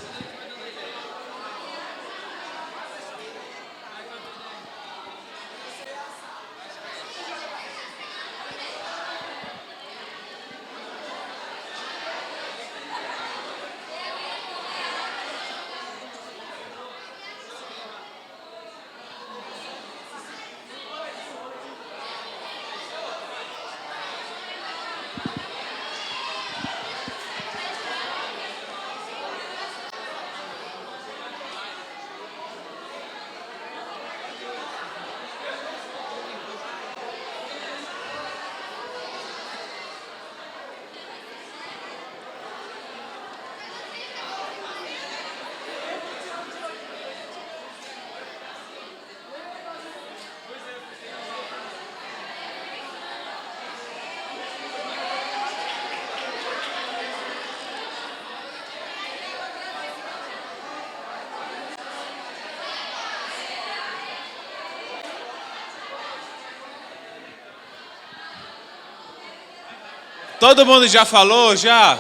Todo mundo já falou, já?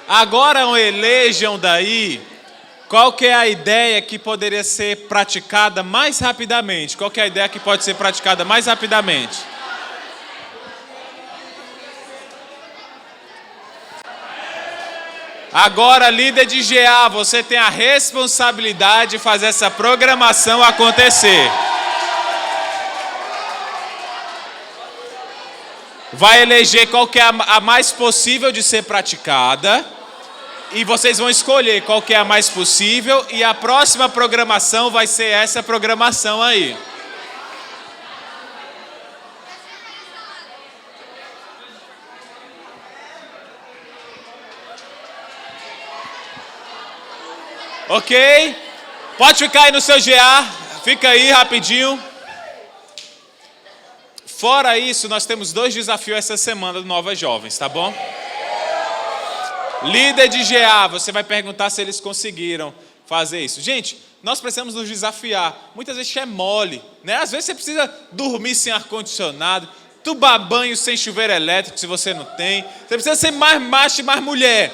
Agora elejam daí qual que é a ideia que poderia ser praticada mais rapidamente. Qual que é a ideia que pode ser praticada mais rapidamente? Agora, líder de GA, você tem a responsabilidade de fazer essa programação acontecer. Vai eleger qual que é a mais possível de ser praticada. E vocês vão escolher qual que é a mais possível. E a próxima programação vai ser essa programação aí. Ok? Pode ficar aí no seu GA. Fica aí rapidinho. Fora isso, nós temos 2 desafios essa semana do Novas Jovens, tá bom? Líder de GA, você vai perguntar se eles conseguiram fazer isso. Gente, nós precisamos nos desafiar. Muitas vezes é mole, né? Às vezes você precisa dormir sem ar-condicionado, tomar banho sem chuveiro elétrico, se você não tem. Você precisa ser mais macho e mais mulher.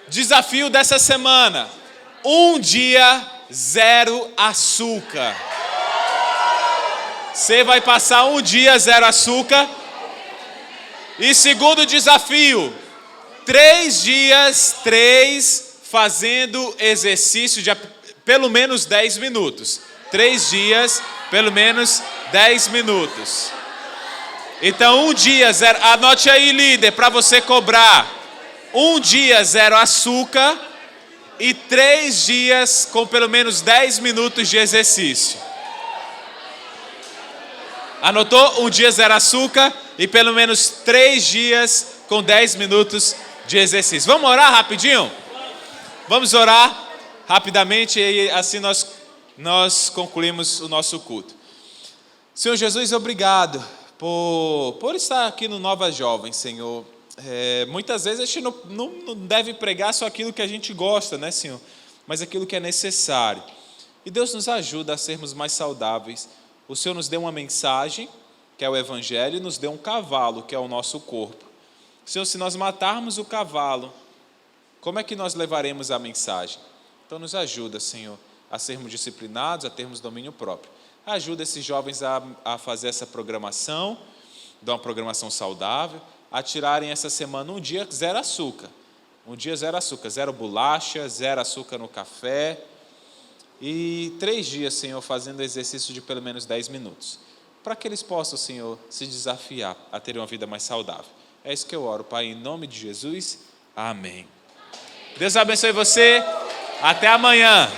Desafio dessa semana: 1 dia, 0 açúcar. Você vai passar 1 dia, 0 açúcar. E segundo desafio: 3 dias, 3 fazendo exercício de pelo menos 10 minutos. 3 dias, pelo menos 10 minutos. Então, 1 dia, 0. Anote aí, líder, para você cobrar. 1 dia, 0 açúcar. E 3 dias com pelo menos 10 minutos de exercício. Anotou? 1 dia, 0 açúcar. E pelo menos 3 dias com 10 minutos de exercício. Vamos orar rapidinho? Vamos orar rapidamente e assim nós concluímos o nosso culto. Senhor Jesus, obrigado por estar aqui no Novas Jovens, Senhor. Muitas vezes a gente não deve pregar só aquilo que a gente gosta, né, Senhor? Mas aquilo que é necessário. E Deus nos ajuda a sermos mais saudáveis. O Senhor nos deu uma mensagem, que é o Evangelho, e nos deu um cavalo, que é o nosso corpo. Senhor, se nós matarmos o cavalo, como é que nós levaremos a mensagem? Então nos ajuda, Senhor, a sermos disciplinados, a termos domínio próprio. Ajuda esses jovens a fazer essa programação, dar uma programação saudável, a tirarem essa semana 1 dia 0 açúcar. 1 dia 0 açúcar, 0 bolacha, 0 açúcar no café. E 3 dias, Senhor, fazendo exercício de pelo menos 10 minutos. Para que eles possam, Senhor, se desafiar a ter uma vida mais saudável. É isso que eu oro, Pai, em nome de Jesus. Amém. Deus abençoe você. Até amanhã.